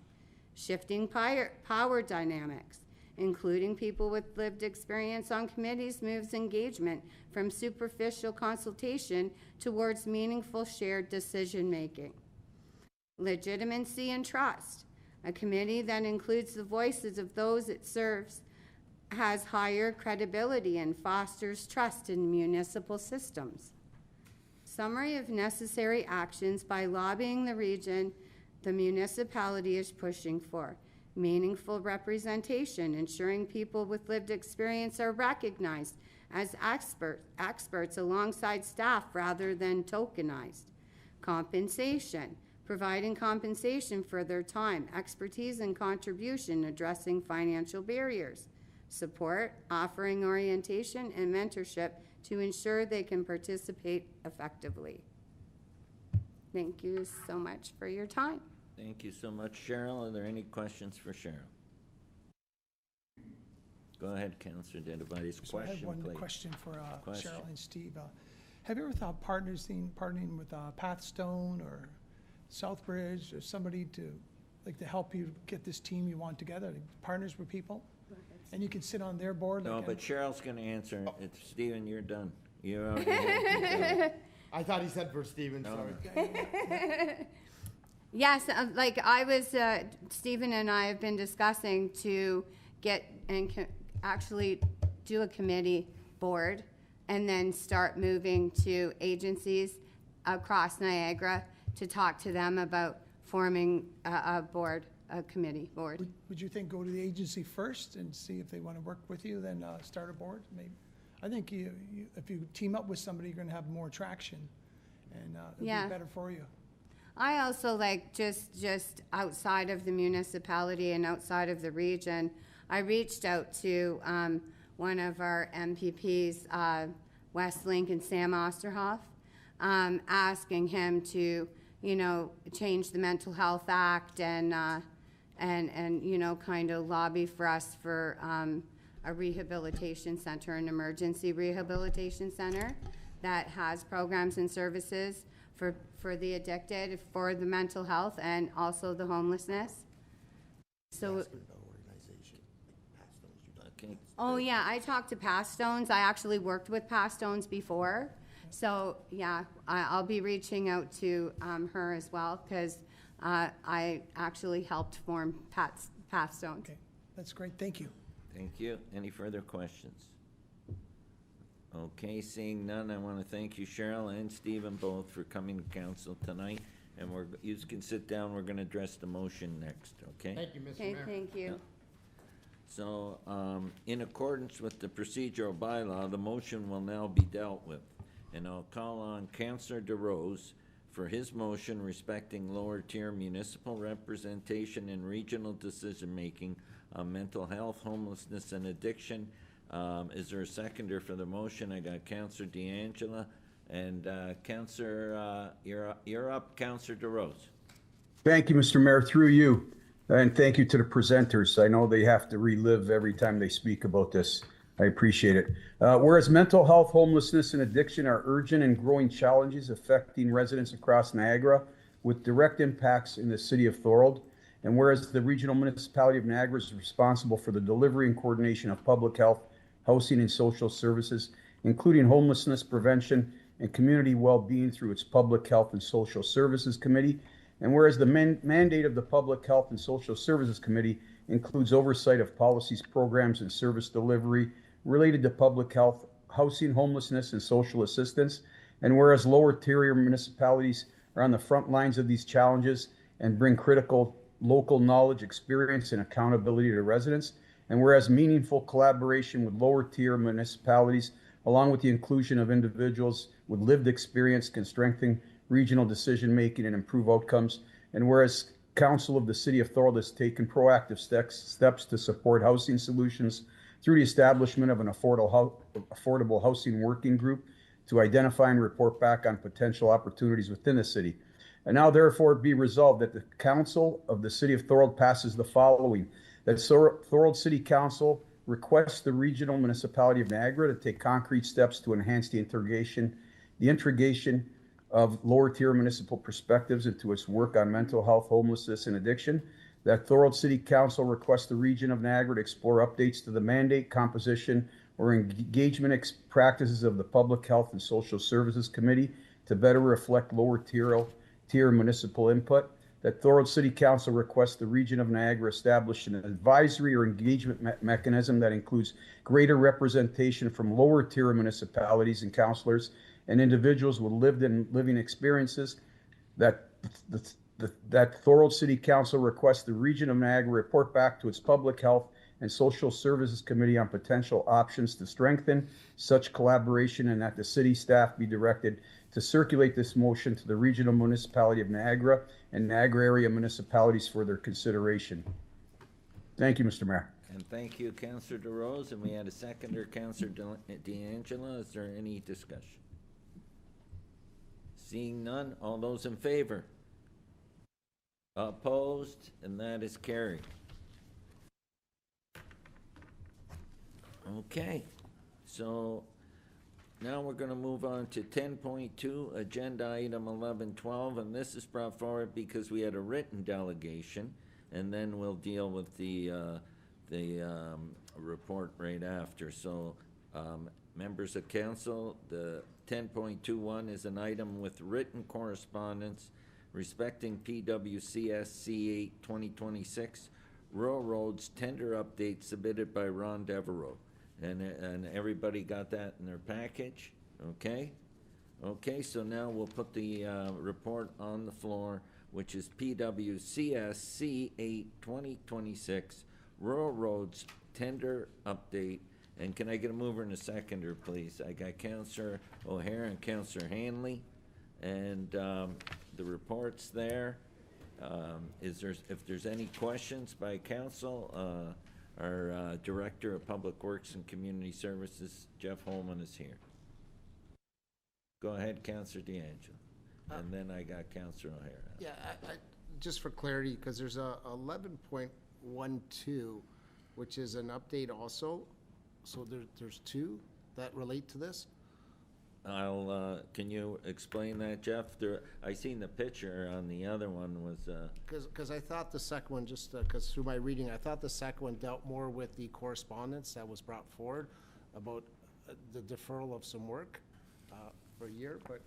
Shifting power dynamics. Including people with lived experience on committees moves engagement from superficial consultation towards meaningful shared decision-making. Legitimacy and trust. A committee that includes the voices of those it serves has higher credibility and fosters trust in municipal systems. Summary of necessary actions by lobbying the region the municipality is pushing for. Meaningful representation, ensuring people with lived experience are recognized as experts alongside staff rather than tokenized. Compensation, providing compensation for their time, expertise, and contribution, addressing financial barriers. Support, offering orientation and mentorship to ensure they can participate effectively. Thank you so much for your time. Thank you so much, Cheryl. Are there any questions for Cheryl? Go ahead, Councillor Dedivides. So I have one question for Cheryl and Steve. Have you ever thought partnering with Pathstone or Southbridge or somebody to help you get this team you want together? Partners with people, and you can sit on their board. No, but Cheryl's going to answer. It's Stephen. You're done. You're already I thought he said for Stephen. No. Sorry. Yes, Stephen and I have been discussing to get and actually do a committee board and then start moving to agencies across Niagara to talk to them about forming a committee board. Would you think go to the agency first and see if they want to work with you, then start a board? Maybe. I think if you team up with somebody, you're going to have more traction, and it'll be better for you. I also like just outside of the municipality and outside of the region, I reached out to one of our MPPs, West Lincoln, Sam Osterhoff, asking him to, change the Mental Health Act and kind of lobby for us for a rehabilitation center, an emergency rehabilitation center that has programs and services for the addicted, for the mental health, and also the homelessness. So, oh yeah, I talked to Pathstones. I actually worked with Pathstones before. So yeah, I'll be reaching out to her as well, because I actually helped form Pathstones. Okay, that's great. Thank you. Thank you. Any further questions? Okay, seeing none, I want to thank you, Cheryl and Stephen, both for coming to council tonight. And you can sit down. We're going to address the motion next, okay? Thank you, Mr. Okay, Mayor. thank you. Yeah. So, in accordance with the procedural bylaw, the motion will now be dealt with. And I'll call on Councillor DeRose for his motion respecting lower tier municipal representation and regional decision-making on mental health, homelessness, and addiction. Is there a seconder for the motion? I got Councillor D'Angela and Councillor, you're up, Councillor DeRose. Thank you, Mr. Mayor, through you. And thank you to the presenters. I know they have to relive every time they speak about this. I appreciate it. Whereas mental health, homelessness, and addiction are urgent and growing challenges affecting residents across Niagara with direct impacts in the city of Thorold, and whereas the regional municipality of Niagara is responsible for the delivery and coordination of public health, housing, and social services, including homelessness prevention and community well-being through its Public Health and Social Services Committee. And whereas the mandate of the Public Health and Social Services Committee includes oversight of policies, programs, and service delivery related to public health, housing, homelessness, and social assistance. And whereas lower tier municipalities are on the front lines of these challenges and bring critical local knowledge, experience, and accountability to residents. And whereas meaningful collaboration with lower tier municipalities, along with the inclusion of individuals with lived experience, can strengthen regional decision-making and improve outcomes. And whereas Council of the City of Thorold has taken proactive steps to support housing solutions through the establishment of an affordable housing working group to identify and report back on potential opportunities within the city. And now therefore be resolved that the Council of the City of Thorold passes the following: that Thorold City Council requests the regional municipality of Niagara to take concrete steps to enhance the integration of lower tier municipal perspectives into its work on mental health, homelessness, and addiction. That Thorold City Council requests the region of Niagara to explore updates to the mandate, composition, or engagement practices of the Public Health and Social Services Committee to better reflect lower tier municipal input. That Thorold City Council requests the region of Niagara establish an advisory or engagement mechanism that includes greater representation from lower tier municipalities and councillors and individuals with lived and living experiences. That Thorold City Council requests the region of Niagara report back to its Public Health and Social Services Committee on potential options to strengthen such collaboration, and that the city staff be directed to circulate this motion to the regional municipality of Niagara and Niagara area municipalities for their consideration. Thank you, Mr. Mayor. And thank you, Councillor DeRose. And we had a seconder, Councillor D'Angela. Is there any discussion? Seeing none, all those in favor? Opposed? And that is carried. Okay, so now we're going to move on to 10.2, agenda item 1112, and this is brought forward because we had a written delegation, and then we'll deal with the report right after. So, members of council, the 10.21 is an item with written correspondence respecting PWCS C8 2026 rural roads tender update submitted by Ron Devereaux. And everybody got that in their package, okay? Okay, so now we'll put the report on the floor, which is PWCS C8 2026 rural roads tender update. And can I get a mover and a seconder, please? I got Councillor O'Hare and Councillor Hanley, and the report's there. If there's any questions by council, our Director of Public Works and Community Services, Jeff Holman, is here. Go ahead, Councillor D'Angelo. And then I got Councillor O'Hara. Yeah, just for clarity, because there's a 11.12, which is an update also. So there's two that relate to this. Can you explain that, Jeff? I seen the picture on the other one was, Because I thought the second one, just because through my reading, I thought the second one dealt more with the correspondence that was brought forward about the deferral of some work for a year, but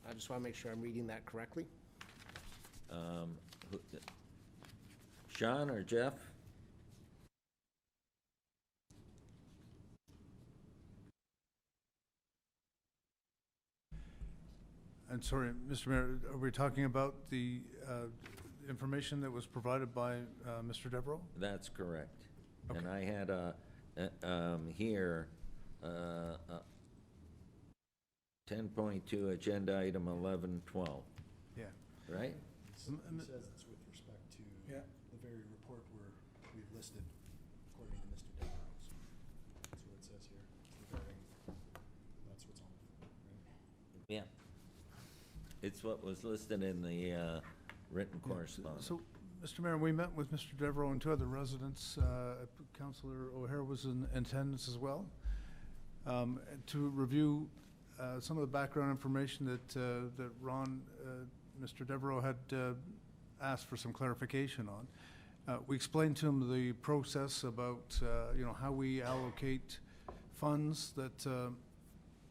I just want to make sure I'm reading that correctly. Sean or Jeff? I'm sorry, Mr. Mayor, are we talking about the information that was provided by Mr. Devereaux? That's correct. Okay. And I had here 10.2 agenda item 1112. Yeah. Right? It says it's with respect to the very report we've listed, according to Mr. Devereaux. That's what it says here regarding, that's what's on, right? Yeah. It's what was listed in the written correspondence. So, Mr. Mayor, we met with Mr. Devereaux and two other residents. Councillor O'Hare was in attendance as well, to review some of the background information that Ron, Mr. Devereaux had asked for some clarification on. We explained to him the process about how we allocate funds that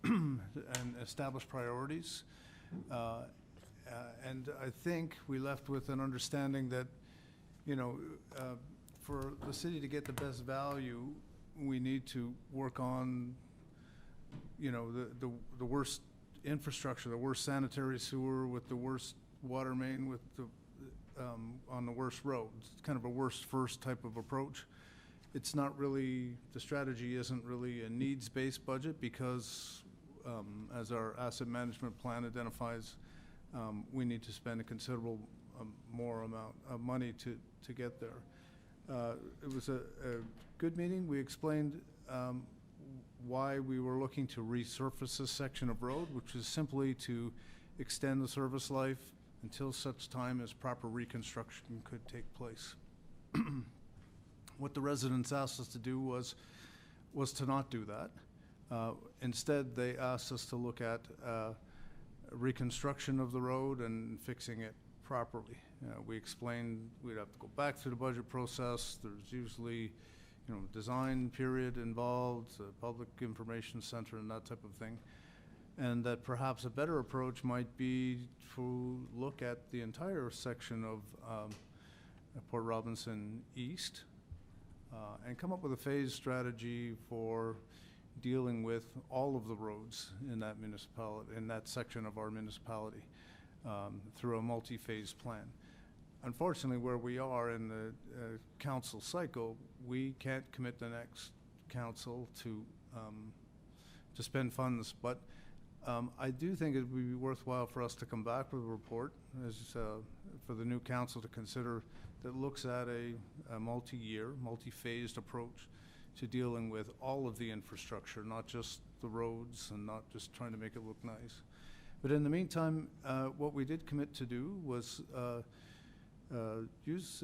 and establish priorities. And I think we left with an understanding that, you know, for the city to get the best value, we need to work on, you know, the worst infrastructure, the worst sanitary sewer with the worst water main with the on the worst roads. It's kind of a worst first type of approach. It's not really, the strategy isn't really a needs-based budget because as our asset management plan identifies, we need to spend a considerable more amount of money to get there. It was a good meeting. We explained why we were looking to resurface this section of road, which is simply to extend the service life until such time as proper reconstruction could take place. What the residents asked us to do was to not do that. Instead, they asked us to look at reconstruction of the road and fixing it properly. We explained we'd have to go back through the budget process. There's usually, you know, design period involved, a public information center and that type of thing. And that perhaps a better approach might be to look at the entire section of Port Robinson East and come up with a phased strategy for dealing with all of the roads in that municipality, in that section of our municipality, through a multi-phase plan. Unfortunately, where we are in the council cycle, we can't commit the next council to spend funds, but I do think it would be worthwhile for us to come back with a report as for the new council to consider that looks at a multi-year, multi-phased approach to dealing with all of the infrastructure, not just the roads and not just trying to make it look nice. But in the meantime, what we did commit to do was use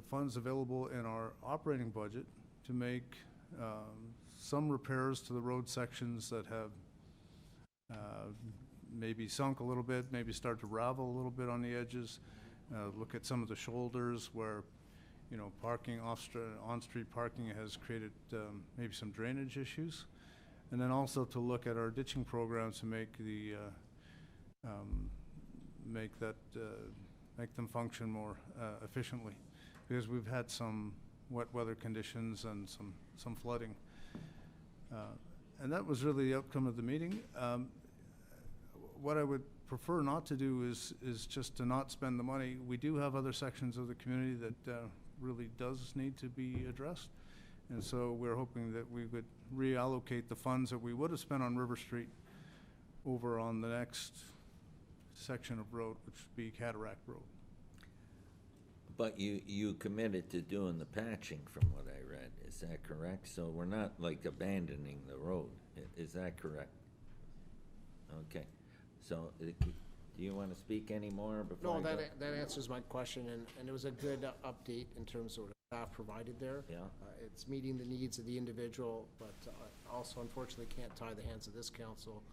funds available in our operating budget to make some repairs to the road sections that have maybe sunk a little bit, maybe start to ravel a little bit on the edges. Look at some of the shoulders where, you know, parking on-street parking has created maybe some drainage issues, and then also to look at our ditching programs to make the make them function more efficiently, because we've had some wet weather conditions and some flooding, and that was really the outcome of the meeting. What I would prefer not to do is just to not spend the money. We do have other sections of the community that really does need to be addressed, and so we're hoping that we would reallocate the funds that we would have spent on River Street over on the next section of road, which would be Cataract Road. But you committed to doing the patching from what I read, is that correct? So we're not like abandoning the road, is that correct? Okay, so do you want to speak any more before? No, that answers my question, and it was a good update in terms of what staff provided there. Yeah. It's meeting the needs of the individual, but also unfortunately can't tie the hands of this council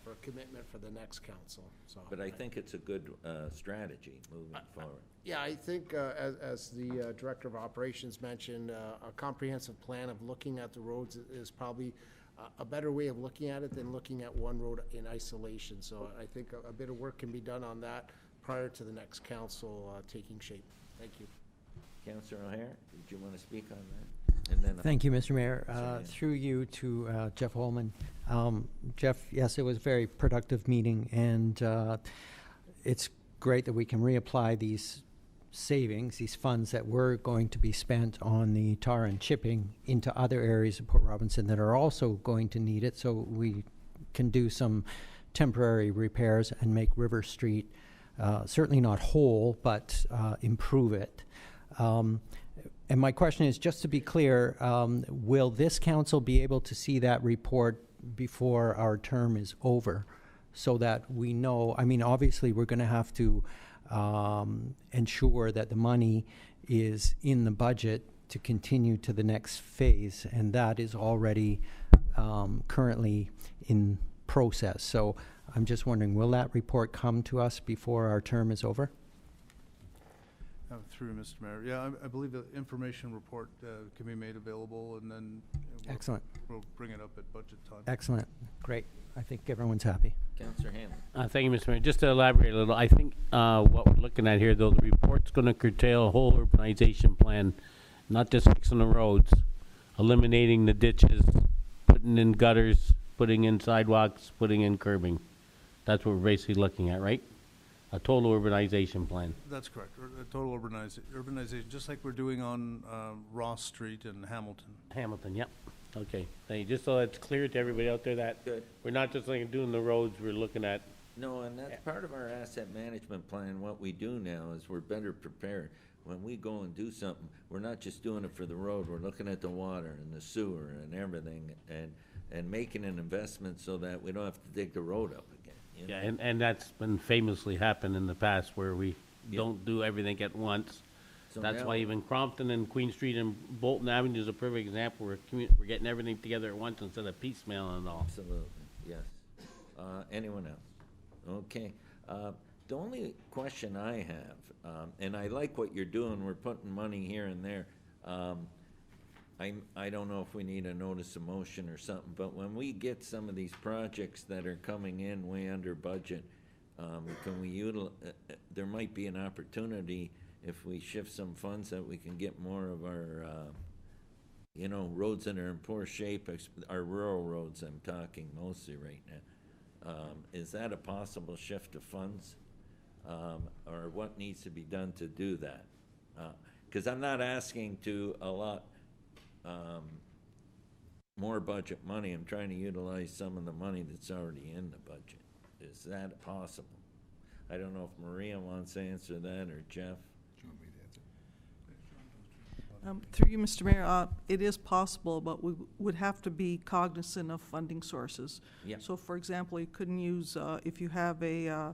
for a commitment for the next council. So, but I think it's a good strategy moving forward. Yeah, I think as the Director of Operations mentioned, a comprehensive plan of looking at the roads is probably a better way of looking at it than looking at one road in isolation. So I think a bit of work can be done on that prior to the next council taking shape. Thank you. Councillor O'Hare, did you want to speak on that? And then thank you, Mr. Mayor. Through you to Jeff Holman. Jeff, yes, it was a very productive meeting, and it's great that we can reapply these savings, these funds that were going to be spent on the tar and chipping into other areas of Port Robinson that are also going to need it, so we can do some temporary repairs and make River Street certainly not whole, but improve it. And my question is, just to be clear, will this council be able to see that report before our term is over, so that we know? I mean, obviously we're going to have to ensure that the money is in the budget to continue to the next phase, and that is already currently in process. So I'm just wondering, will that report come to us before our term is over? Through Mr. Mayor. Yeah, I believe the information report can be made available, and then Excellent. We'll bring it up at budget time. Excellent. Great. I think everyone's happy. Councillor Hanlon. Thank you, Mr. Mayor. Just to elaborate a little, I think what we're looking at here, though, the report's going to curtail a whole urbanization plan, not just fixing the roads, eliminating the ditches, putting in gutters, putting in sidewalks, putting in curbing. That's what we're basically looking at, right? A total urbanization plan. That's correct. A total urbanization, just like we're doing on Ross Street in Hamilton. Hamilton, yep. Okay, thank you. Just so it's clear to everybody out there that we're not just like doing the roads, we're looking at. No, and that's part of our asset management plan. What we do now is we're better prepared. When we go and do something, we're not just doing it for the road, we're looking at the water and the sewer and everything, and making an investment so that we don't have to dig the road up again. You know? Yeah, and that's been famously happened in the past where we don't do everything at once. So That's now- why even Crompton and Queen Street and Bolton Avenue is a perfect example. We're getting everything together at once instead of piecemeal and all. Absolutely, yes. Anyone else? Okay. The only question I have, and I like what you're doing, we're putting money here and there. I don't know if we need a notice of motion or something, but when we get some of these projects that are coming in way under budget, can we there might be an opportunity if we shift some funds that we can get more of our, roads that are in poor shape, our rural roads I'm talking mostly right now. Is that a possible shift of funds? Or what needs to be done to do that? Because I'm not asking to allot more budget money. I'm trying to utilize some of the money that's already in the budget. Is that possible? I don't know if Maria wants to answer that or Jeff. Through you, Mr. Mayor, it is possible, but we would have to be cognizant of funding sources. Yep. So, for example, you couldn't use, if you have a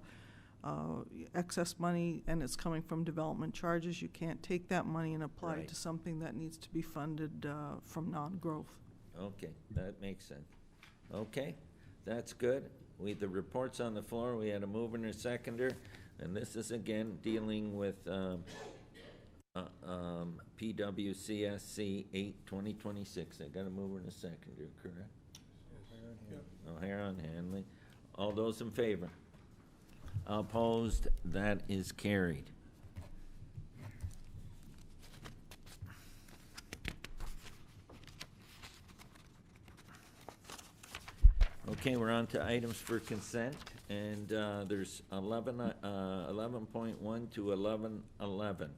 excess money and it's coming from development charges, you can't take that money and apply Right. it to something that needs to be funded from non-growth. Okay, that makes sense. Okay, that's good. The report's on the floor. We had a mover and a seconder, and this is again dealing with PWCSC 8/2026. I got a mover and a seconder, correct? O'Hara and Hanley. All those in favor? Opposed? That is carried. Okay, we're on to items for consent, and there's 11.1 to 11.11.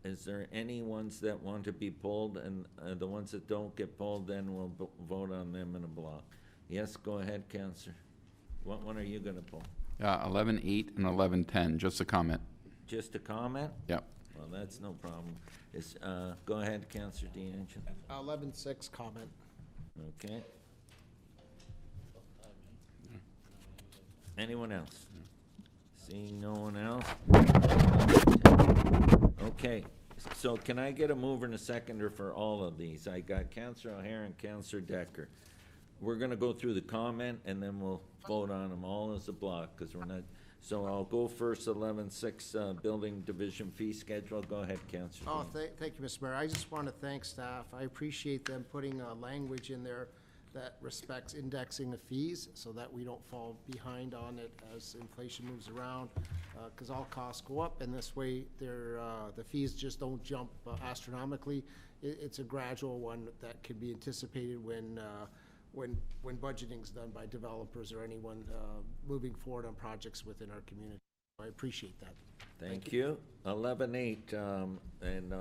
Is there any ones that want to be pulled, and the ones that don't get pulled, then we'll vote on them in a block? Yes, go ahead, Counselor. What one are you gonna pull? 11.8 and 11.10, just a comment. Just a comment? Yep. Well, that's no problem. Go ahead, Counselor DeAngelo. 11.6 comment. Okay. Anyone else? Seeing no one else? Okay, so can I get a mover and a seconder for all of these? I got Counselor O'Hara and Counselor Decker. We're gonna go through the comment and then we'll vote on them all as a block, because we're not, so I'll go first, 11.6, building division fee schedule. Go ahead, Counselor. Oh, thank you, Mr. Mayor. I just want to thank staff. I appreciate them putting language in there that respects indexing of fees so that we don't fall behind on it as inflation moves around, because all costs go up, and this way the fees just don't jump astronomically. It's a gradual one that can be anticipated when budgeting's done by developers or anyone moving forward on projects within our community. I appreciate that. Thank you. 11.8, and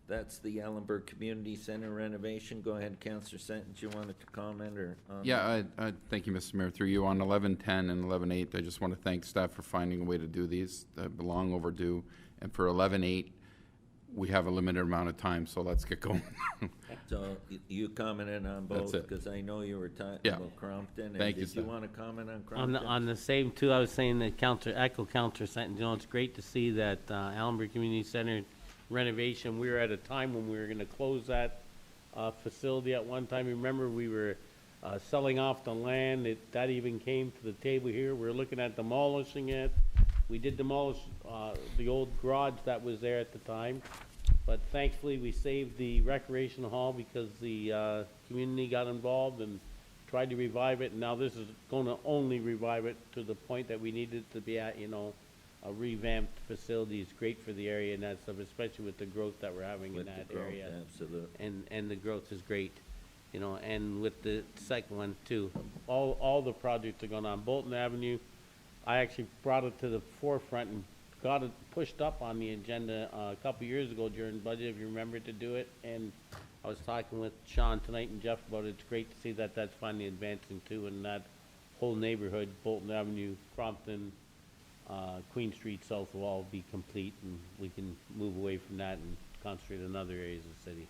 that's the Ellenburg Community Center renovation. Go ahead, Councillor Sentence, you wanted to comment or? Yeah, thank you, Mr. Mayor. Through you, on 11.10 and 11.8, I just want to thank staff for finding a way to do these. They're long overdue. And for 11.8, we have a limited amount of time, so let's get going. So you commented on both, That's it. because I know you were talking Yeah. about Crompton. and Thank you, Did you sir. want to comment on On Crompton? on the same too, I was saying that Counselor Sentence, it's great to see that Allenbury Community Center renovation. We were at a time when we were gonna close that facility at one time. Remember, we were selling off the land. That even came to the table here. We're looking at demolishing it. We did demolish the old garage that was there at the time, but thankfully we saved the recreation hall because the community got involved and tried to revive it, and now this is gonna only revive it to the point that we need it to be at, you know, a revamped facility. Is great for the area and that stuff, especially with the growth that we're having in that area. Absolutely. And the growth is great, you know, and with the second one too. All the projects are going on. Bolton Avenue, I actually brought it to the forefront and got it pushed up on the agenda a couple years ago during budget, if you remember, to do it. And I was talking with Sean tonight and Jeff about it. It's great to see that that's finally advancing too, and that whole neighborhood, Bolton Avenue, Crompton, Queen Street South will all be complete, and we can move away from that and concentrate on other areas of the city.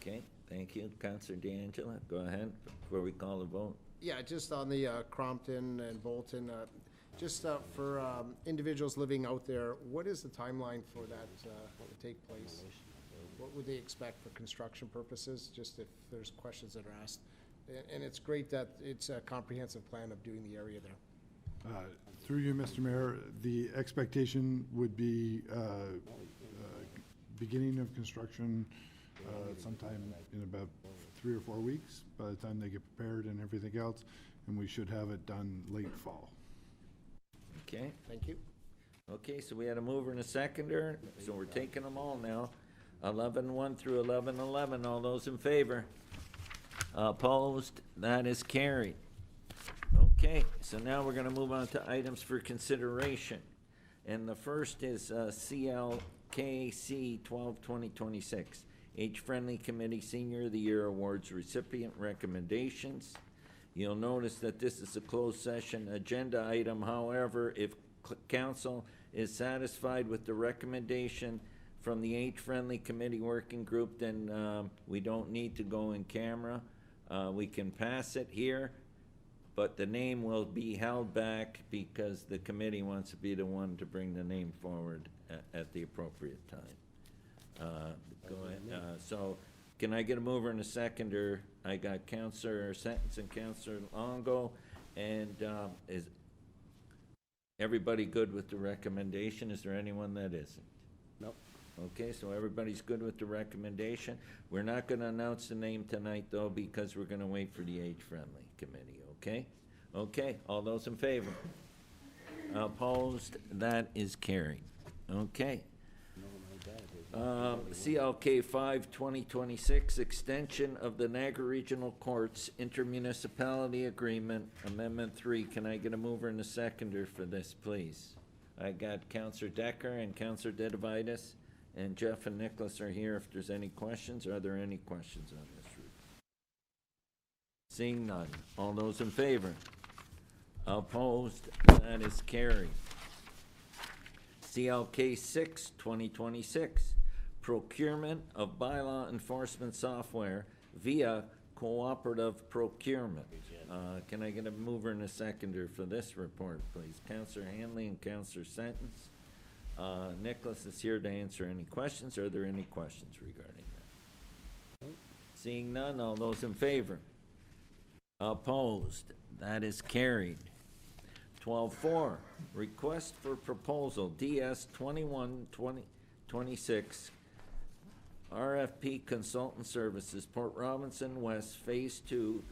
Okay, thank you. Councillor D'Angelo, go ahead before we call the vote. Yeah, just on the Crompton and Bolton, just for individuals living out there, what is the timeline for that, what would take place? What would they expect for construction purposes, just if there's questions that are asked? And it's great that it's a comprehensive plan of doing the area there. Through you, Mr. Mayor, the expectation would be beginning of construction sometime in about 3 or 4 weeks, by the time they get prepared and everything else, and we should have it done late fall. Okay. Thank you. Okay, so we had a mover and a seconder, so we're taking them all now. 11-1 through 11-11. All those in favor? Opposed? That is carried. Okay, so now we're gonna move on to items for consideration. And the first is CLKC 12-2026, Age-Friendly Committee Senior of the Year Awards recipient recommendations. You'll notice that this is a closed session agenda item. However, if council is satisfied with the recommendation from the Age-Friendly Committee Working Group, then we don't need to go in camera. We can pass it here, but the name will be held back because the committee wants to be the one to bring the name forward at the appropriate time. Go ahead. So can I get a mover and a seconder? I got Councillor Sentence and Councillor Longo. And is everybody good with the recommendation? Is there anyone that isn't? Nope. Okay, so everybody's good with the recommendation. We're not going to announce the name tonight, though, because we're going to wait for the Age-Friendly Committee, okay? Okay, all those in favor? Opposed? That is carried. Okay. CLK 5-2026, extension of the Niagara Regional Courts Intermunicipality Agreement, Amendment 3. Can I get a mover and a seconder for this, please? I got Councillor Decker and Councillor Dedivitis, and Jeff and Nicholas are here if there's any questions. Are there any questions on this route? Seeing none. All those in favor? Opposed? That is carried. CLK 6-2026, procurement of bylaw enforcement software via cooperative procurement. Can I get a mover and a seconder for this report, please? Councillor Hanley and Councillor Sentence. Nicholas is here to answer any questions. Are there any questions regarding that? Seeing none, all those in favor? Opposed? That is carried. 12-4, request for proposal, DS 21-2026, RFP Consultant Services, Port Robinson West, Phase 2,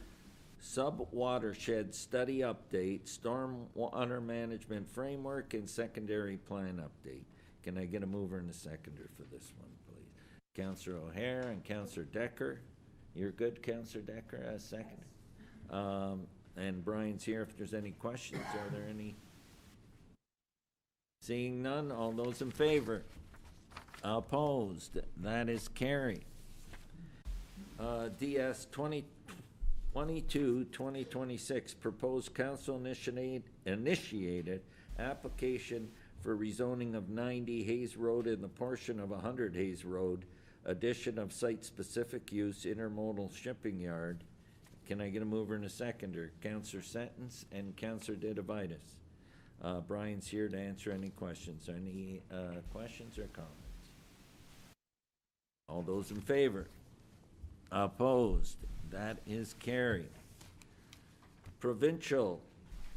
Sub-Watershed Study Update, Stormwater Management Framework, and Secondary Plan Update. Can I get a mover and a seconder for this one, please? Councillor O'Hare and Councillor Decker. You're good, Councillor Decker, as second? And Brian's here if there's any questions. Are there any? Seeing none, all those in favor? Opposed? That is carried. DS 2022-2026, proposed council initiated application for rezoning of 90 Hayes Road and the portion of 100 Hayes Road, addition of site-specific use intermodal shipping yard. Can I get a mover and a seconder? Councillor Sentence and Councillor Dedivitis. Brian's here to answer any questions. Any questions or comments? All those in favor? Opposed? That is carried. Provincial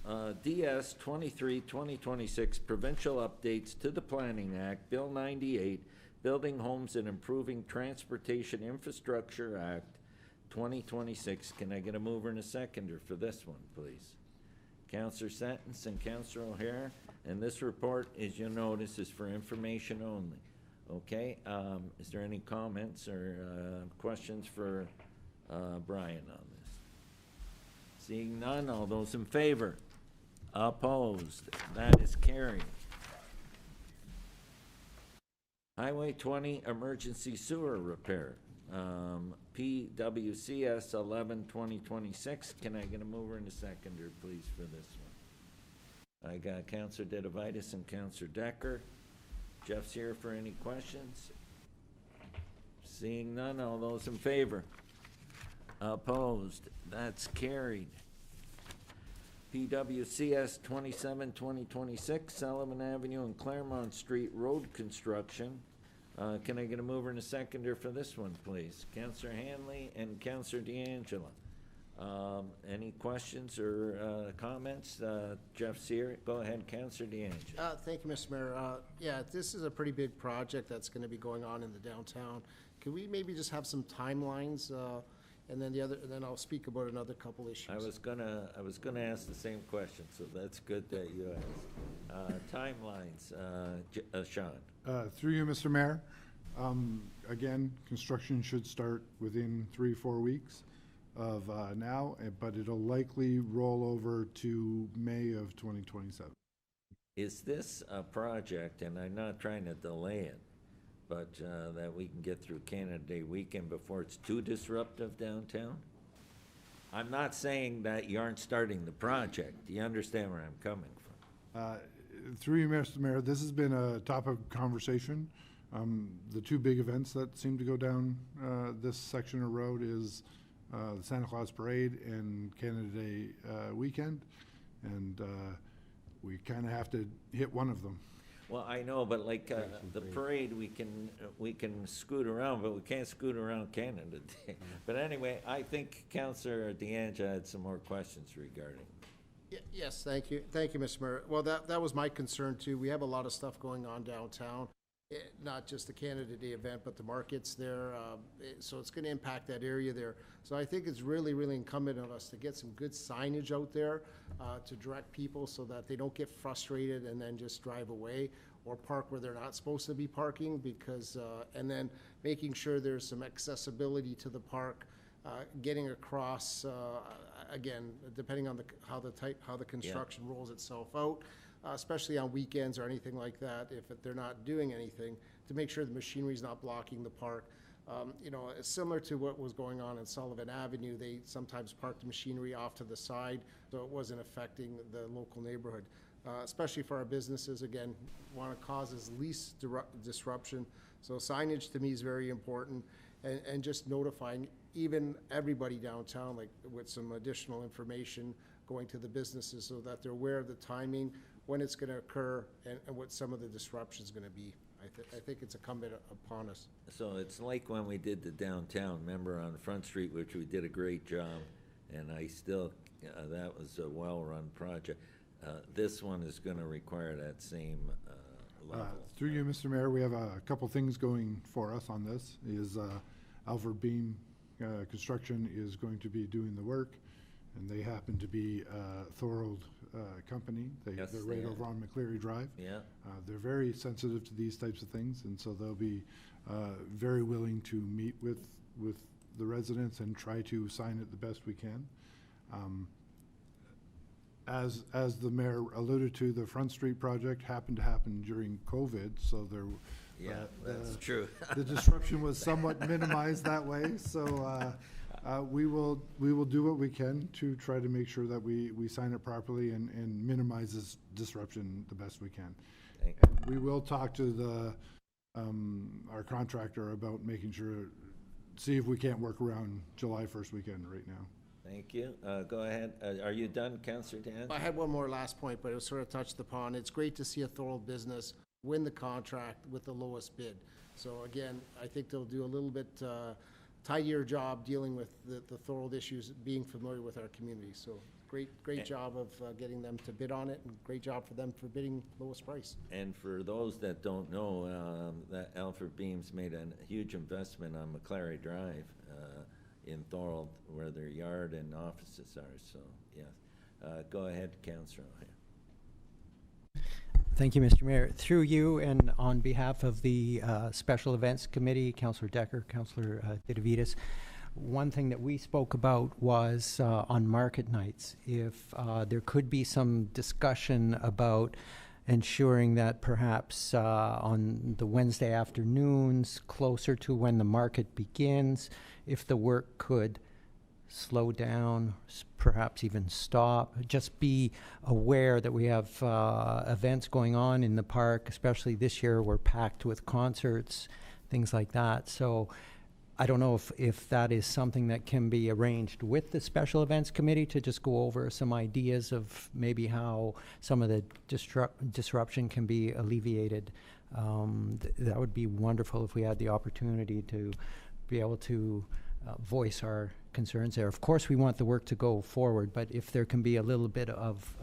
DS 23-2026 Provincial Updates to the Planning Act, Bill 98, Building Homes and Improving Transportation Infrastructure Act 2026. Can I get a mover and a seconder for this one, please? Councillor Sentence and Councillor O'Hare, and this report, as you'll notice, is for information only. Okay, is there any comments or questions for Brian on this? Seeing none, all those in favor? Opposed? That is carried. Highway 20 Emergency Sewer Repair, PWCS 11-2026. Can I get a mover and a seconder, please, for this one? I got Councillor Dedivitis and Councillor Decker. Jeff's here for any questions. Seeing none, all those in favor? Opposed? That's carried. PWCS 27-2026, Sullivan Avenue and Claremont Street Road Construction. Can I get a mover and a seconder for this one, please? Councillor Hanley and Councillor D'Angelo. Any questions or comments? Jeff's here. Go ahead, Councillor D'Angelo. Thank you, Mr. Mayor. Yeah, this is a pretty big project that's going to be going on in the downtown. Can we maybe just have some timelines, and then then I'll speak about another couple issues. I was gonna ask the same question, so that's good that you asked. Timelines, Sean. Through you, Mr. Mayor. Again, construction should start within 3-4 weeks of now, but it'll likely roll over to May of 2027. Is this a project, and I'm not trying to delay it, but that we can get through Canada Day weekend before it's too disruptive downtown? I'm not saying that you aren't starting the project. Do you understand where I'm coming from? Through you, Mr. Mayor, this has been a topic of conversation. The two big events that seem to go down this section of road is the Santa Claus Parade and Canada Day weekend, and we kind of have to hit one of them. Well, I know, but like the parade, we can scoot around, but we can't scoot around Canada Day. But anyway, I think Councillor D'Angelo had some more questions regarding. Yes, thank you. Thank you, Mr. Mayor. Well, that was my concern too. We have a lot of stuff going on downtown. Not just the Canada Day event, but the markets there. So it's going to impact that area there. So I think it's really, really incumbent on us to get some good signage out there to direct people so that they don't get frustrated and then just drive away or park where they're not supposed to be parking, because, and then making sure there's some accessibility to the park, getting across, again, depending on how the construction rolls itself out. Especially on weekends or anything like that, if they're not doing anything, to make sure the machinery's not blocking the park. You know, it's similar to what was going on in Sullivan Avenue. They sometimes parked the machinery off to the side, so it wasn't affecting the local neighborhood. Especially for our businesses, again, want to cause as least disruption. So signage to me is very important, and just notifying even everybody downtown, like with some additional information going to the businesses so that they're aware of the timing, when it's going to occur, and what some of the disruption is going to be. I think it's incumbent upon us. So it's like when we did the downtown, remember, on Front Street, which we did a great job, and I still, that was a well-run project. This one is going to require that same level. Through you, Mr. Mayor, we have a couple things going for us on this. Is Alfred Beam Construction is going to be doing the work, and they happen to be Thorold company. They're right over on McCleary Drive. Yeah. They're very sensitive to these types of things, and so they'll be very willing to meet with the residents and try to sign it the best we can. As the mayor alluded to, the Front Street project happened to happen during COVID, so there. Yeah, that's true. The disruption was somewhat minimized that way, so we will do what we can to try to make sure that we sign it properly and minimize this disruption the best we can. We will talk to our contractor about making sure, see if we can't work around July 1st weekend right now. Thank you. Go ahead. Are you done, Councillor Dan? I had one more last point, but it was sort of touched upon. It's great to see a Thorold business win the contract with the lowest bid. So again, I think they'll do a little bit tidier job dealing with the Thorold issues, being familiar with our community. So great job of getting them to bid on it, and great job for them for bidding lowest price. And for those that don't know, that Alfred Beams made a huge investment on McClary Drive in Thorold, where their yard and offices are. So, yes. Go ahead, Councillor O'Hare. Thank you, Mr. Mayor. Through you and on behalf of the Special Events Committee, Councillor Decker, Councillor Ditavitas, one thing that we spoke about was on market nights, if there could be some discussion about ensuring that perhaps on the Wednesday afternoons, closer to when the market begins, if the work could slow down, perhaps even stop. Just be aware that we have events going on in the park, especially this year. We're packed with concerts, things like that. So I don't know if that is something that can be arranged with the Special Events Committee to just go over some ideas of maybe how some of the disruption can be alleviated. That would be wonderful if we had the opportunity to be able to voice our concerns there. Of course, we want the work to go forward, but if there can be a little bit of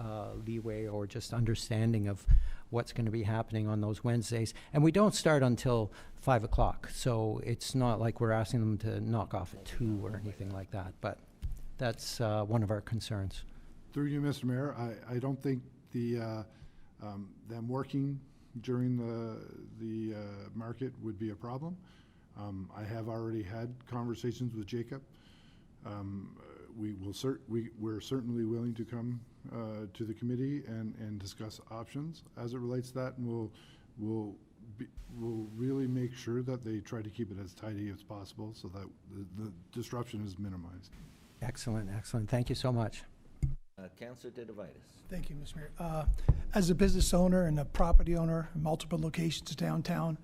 leeway or just understanding of what's going to be happening on those Wednesdays. And we don't start until 5 o'clock, so it's not like we're asking them to knock off at 2 or anything like that, but that's one of our concerns. Through you, Mr. Mayor, I don't think them working during the market would be a problem. I have already had conversations with Jacob. We're certainly willing to come to the committee and discuss options as it relates to that, and we'll really make sure that they try to keep it as tidy as possible so that the disruption is minimized. Excellent, excellent. Thank you so much. Councillor Ditavitas. Thank you, Mr. Mayor. As a business owner and a property owner in multiple locations downtown,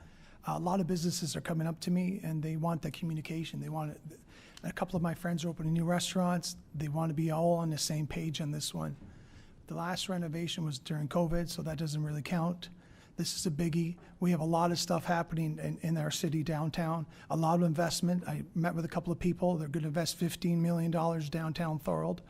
a lot of businesses are coming up to me and they want that communication. They want it. A couple of my friends are opening new restaurants. They want to be all on the same page on this one. The last renovation was during COVID, so that doesn't really count. This is a biggie. We have a lot of stuff happening in our city downtown, a lot of investment. I met with a couple of people. They're going to invest $15 million downtown Thorold.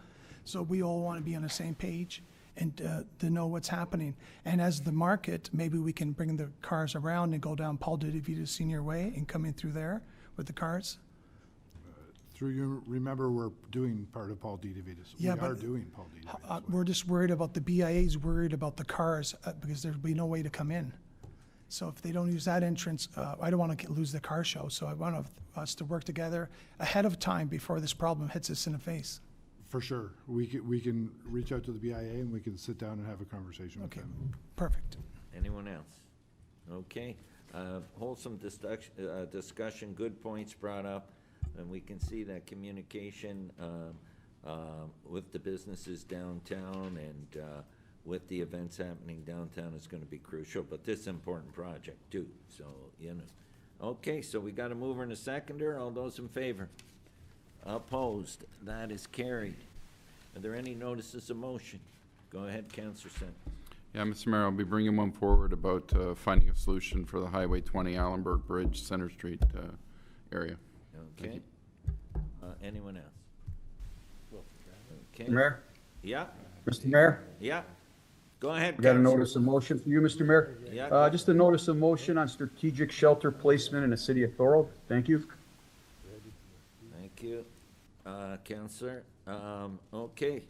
So we all want to be on the same page and to know what's happening. And as the market, maybe we can bring the cars around and go down Paul Ditavitas Senior Way and come in through there with the cars. Through you, remember we're doing part of Paul Ditavitas. Yeah, we are doing Paul Ditavitas. We're just worried about the BIA's worried about the cars because there'll be no way to come in. So if they don't use that entrance, I don't want to lose the car show. So I want us to work together ahead of time before this problem hits us in the face. For sure. We can reach out to the BIA and we can sit down and have a conversation with them. Perfect. Anyone else? Okay. Wholesome discussion, good points brought up, and we can see that communication with the businesses downtown and with the events happening downtown is going to be crucial, but this is an important project too, so, you know. Okay, so we got a mover and a seconder. All those in favor? Opposed? That is carried. Are there any notices of motion? Go ahead, Councillor Sen. Yeah, Mr. Mayor, I'll be bringing one forward about finding a solution for the Highway 20 Allenberg Bridge, Center Street area. Okay. Anyone else? Okay. Mayor? Yeah. Mr. Mayor? Yeah. Go ahead, We got a Councillor. notice of motion for you, Mr. Mayor. Yeah. Just a notice of motion on strategic shelter placement in the city of Thorold. Thank you. Thank you, Councillor. Okay,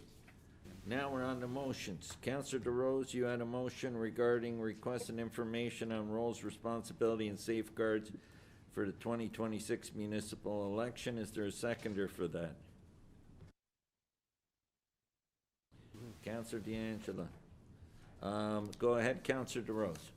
now we're on to motions. Councillor DeRose, you had a motion regarding requesting information on roles, responsibility, and safeguards for the 2026 municipal election. Is there a seconder for that? Councillor D'Angela. Go ahead, Councillor DeRose.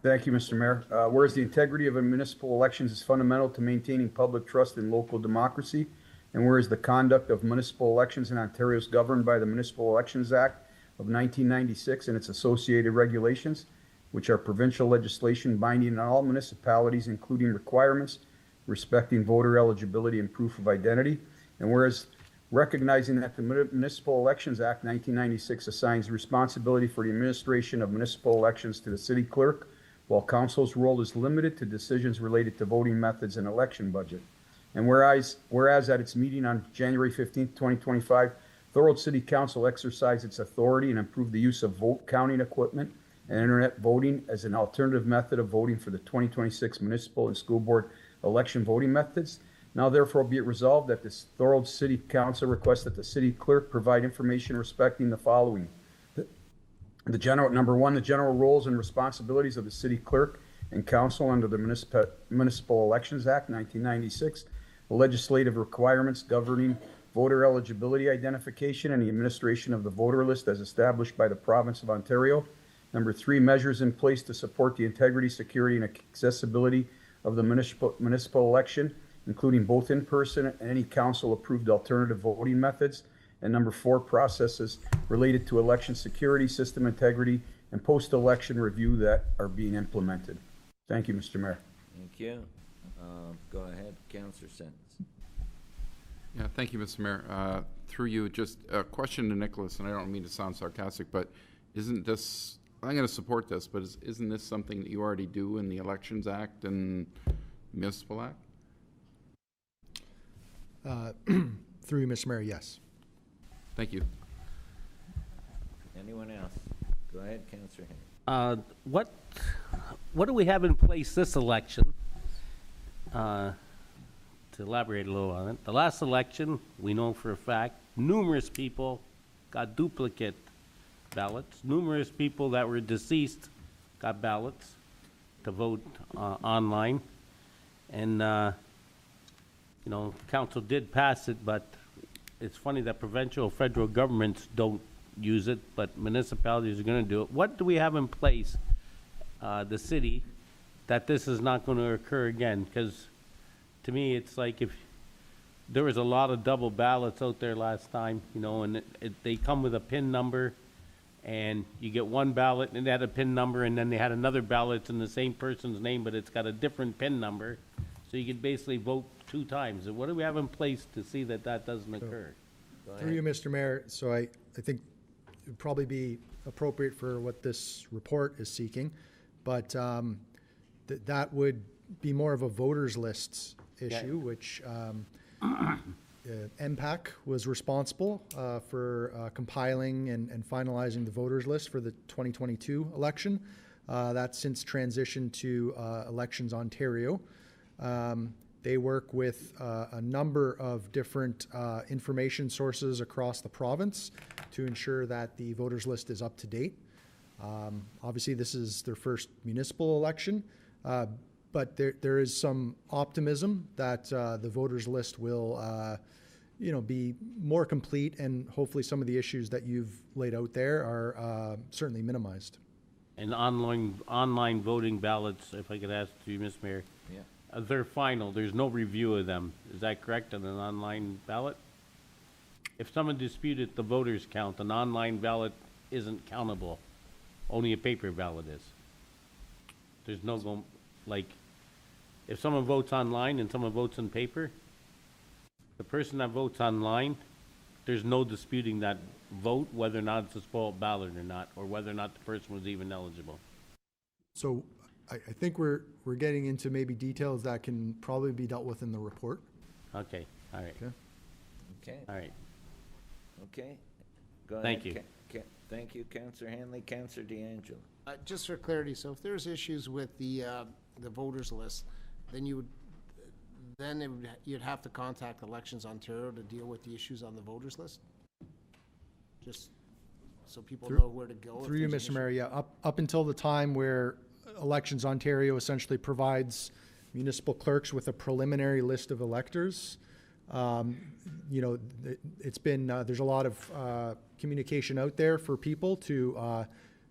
Thank you, Mr. Mayor. Whereas the integrity of municipal elections is fundamental to maintaining public trust in local democracy, and whereas the conduct of municipal elections in Ontario is governed by the Municipal Elections Act of 1996 and its associated regulations, which are provincial legislation binding on all municipalities, including requirements respecting voter eligibility and proof of identity, and whereas recognizing that the Municipal Elections Act 1996 assigns responsibility for the administration of municipal elections to the city clerk, while council's role is limited to decisions related to voting methods and election budget. And whereas at its meeting on January 15th, 2025, Thorold City Council exercised its authority and approved the use of vote counting equipment and internet voting as an alternative method of voting for the 2026 municipal and school board election voting methods. Now therefore be it resolved that this Thorold City Council requests that the city clerk provide information respecting the following. Number one, the general roles and responsibilities of the city clerk and council under the Municipal Elections Act 1996, the legislative requirements governing voter eligibility identification and the administration of the voter list as established by the province of Ontario. Number three, measures in place to support the integrity, security, and accessibility of the municipal election, including both in-person and any council-approved alternative voting methods. And number four, processes related to election security, system integrity, and post-election review that are being implemented. Thank you, Mr. Mayor. Thank you. Go ahead, Councillor Sentence. Yeah, thank you, Mr. Mayor. Through you, just a question to Nicholas, and I don't mean to sound sarcastic, but isn't this, I'm going to support this, but isn't this something that you already do in the Elections Act and Municipal Act? Through you, Mr. Mayor, yes. Thank you. Anyone else? Go ahead, Councillor Henry. What do we have in place this election? To elaborate a little on it, the last election, we know for a fact, numerous people got duplicate ballots. Numerous people that were deceased got ballots to vote online. And, you know, council did pass it, but it's funny that provincial, federal governments don't use it, but municipalities are going to do it. What do we have in place, the city, that this is not going to occur again? Because to me, it's like if there was a lot of double ballots out there last time, you know, and they come with a PIN number, and you get one ballot and it had a PIN number, and then they had another ballot in the same person's name, but it's got a different PIN number. So you could basically vote 2 times. And what do we have in place to see that that doesn't occur? Through you, Mr. Mayor, so I think it would probably be appropriate for what this report is seeking, but that would be more of a voters list issue, which MPAC was responsible for compiling and finalizing the voters list for the 2022 election. That's since transitioned to Elections Ontario. They work with a number of different information sources across the province to ensure that the voters list is up to date. Obviously, this is their first municipal election, but there is some optimism that the voters list will, you know, be more complete, and hopefully some of the issues that you've laid out there are certainly minimized. And online voting ballots, if I could ask you, Ms. Mayor. Yeah. They're final. There's no review of them. Is that correct on an online ballot? If someone disputed the voters count, an online ballot isn't countable. Only a paper ballot is. There's no, like, if someone votes online and someone votes on paper, the person that votes online, there's no disputing that vote, whether or not it's a spoiled ballot or not, or whether or not the person was even eligible. So I think we're getting into maybe details that can probably be dealt with in the report. Okay, all right. Okay. Okay. All right. Okay. Go ahead. Thank you. Thank you, Councillor Hanley. Councillor D'Angelo. Just for clarity, so if there's issues with the voters list, then you'd have to contact Elections Ontario to deal with the issues on the voters list? Just so people know where to go? Through you, Mr. Mayor, yeah, up until the time where Elections Ontario essentially provides municipal clerks with a preliminary list of electors. You know, it's been, there's a lot of communication out there for people to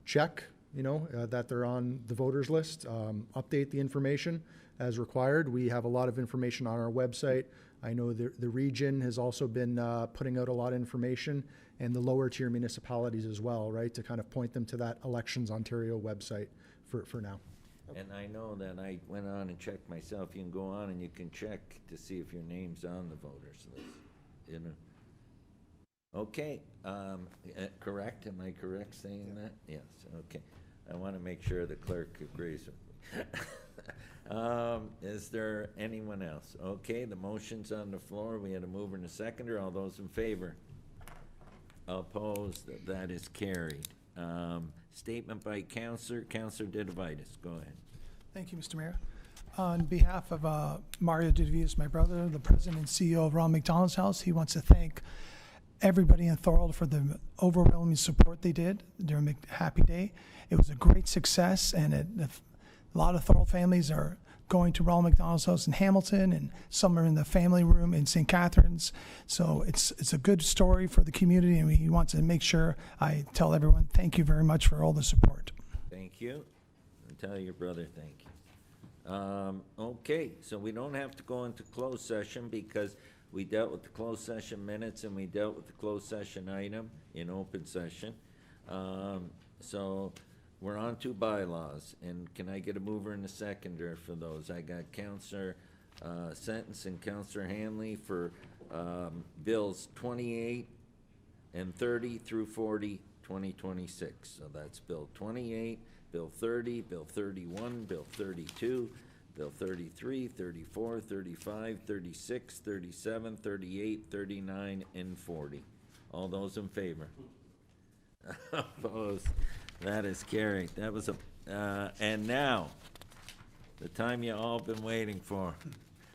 check, you know, that they're on the voters list, update the information as required. We have a lot of information on our website. I know the region has also been putting out a lot of information, and the lower tier municipalities as well, right, to kind of point them to that Elections Ontario website for now. And I know that I went on and checked myself. You can go on and you can check to see if your name's on the voters list, you know. Okay, correct? Am I correct saying that? Yes, okay. I want to make sure the clerk agrees with me. Is there anyone else? Okay, the motion's on the floor. We had a mover and a seconder. All those in favor? Opposed? That is carried. Statement by Councillor Didavitis. Go ahead. Thank you, Mr. Mayor. On behalf of Mario Didavitis, my brother, the president and CEO of Ronald McDonald's House, he wants to thank everybody in Thorold for the overwhelming support they did during Happy Day. It was a great success, and a lot of Thorold families are going to Ronald McDonald's House in Hamilton, and some are in the family room in St. Catharines. So it's a good story for the community, and we want to make sure I tell everyone thank you very much for all the support. Thank you. And tell your brother thank you. Okay, so we don't have to go into closed session because we dealt with the closed session minutes and we dealt with the closed session item in open session. So we're on to bylaws, and can I get a mover and a seconder for those? I got Councillor Sentence and Councillor Hanley for bills 28 and 30 through 40, 2026. So that's Bill 28, Bill 30, Bill 31, Bill 32, Bill 33, 34, 35, 36, 37, 38, 39, and 40. All those in favor? Opposed? That is carried. That was and now, the time you all been waiting for.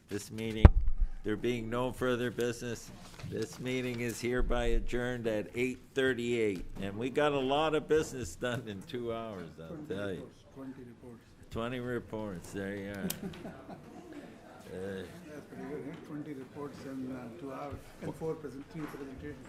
This meeting, there being no further business, this meeting is hereby adjourned at 8:38. And we got a lot of business done in 2 hours, I'll tell you. 20 reports. 20 reports, there you are. That's pretty good, eh? 20 reports in 2 hours and three presentations.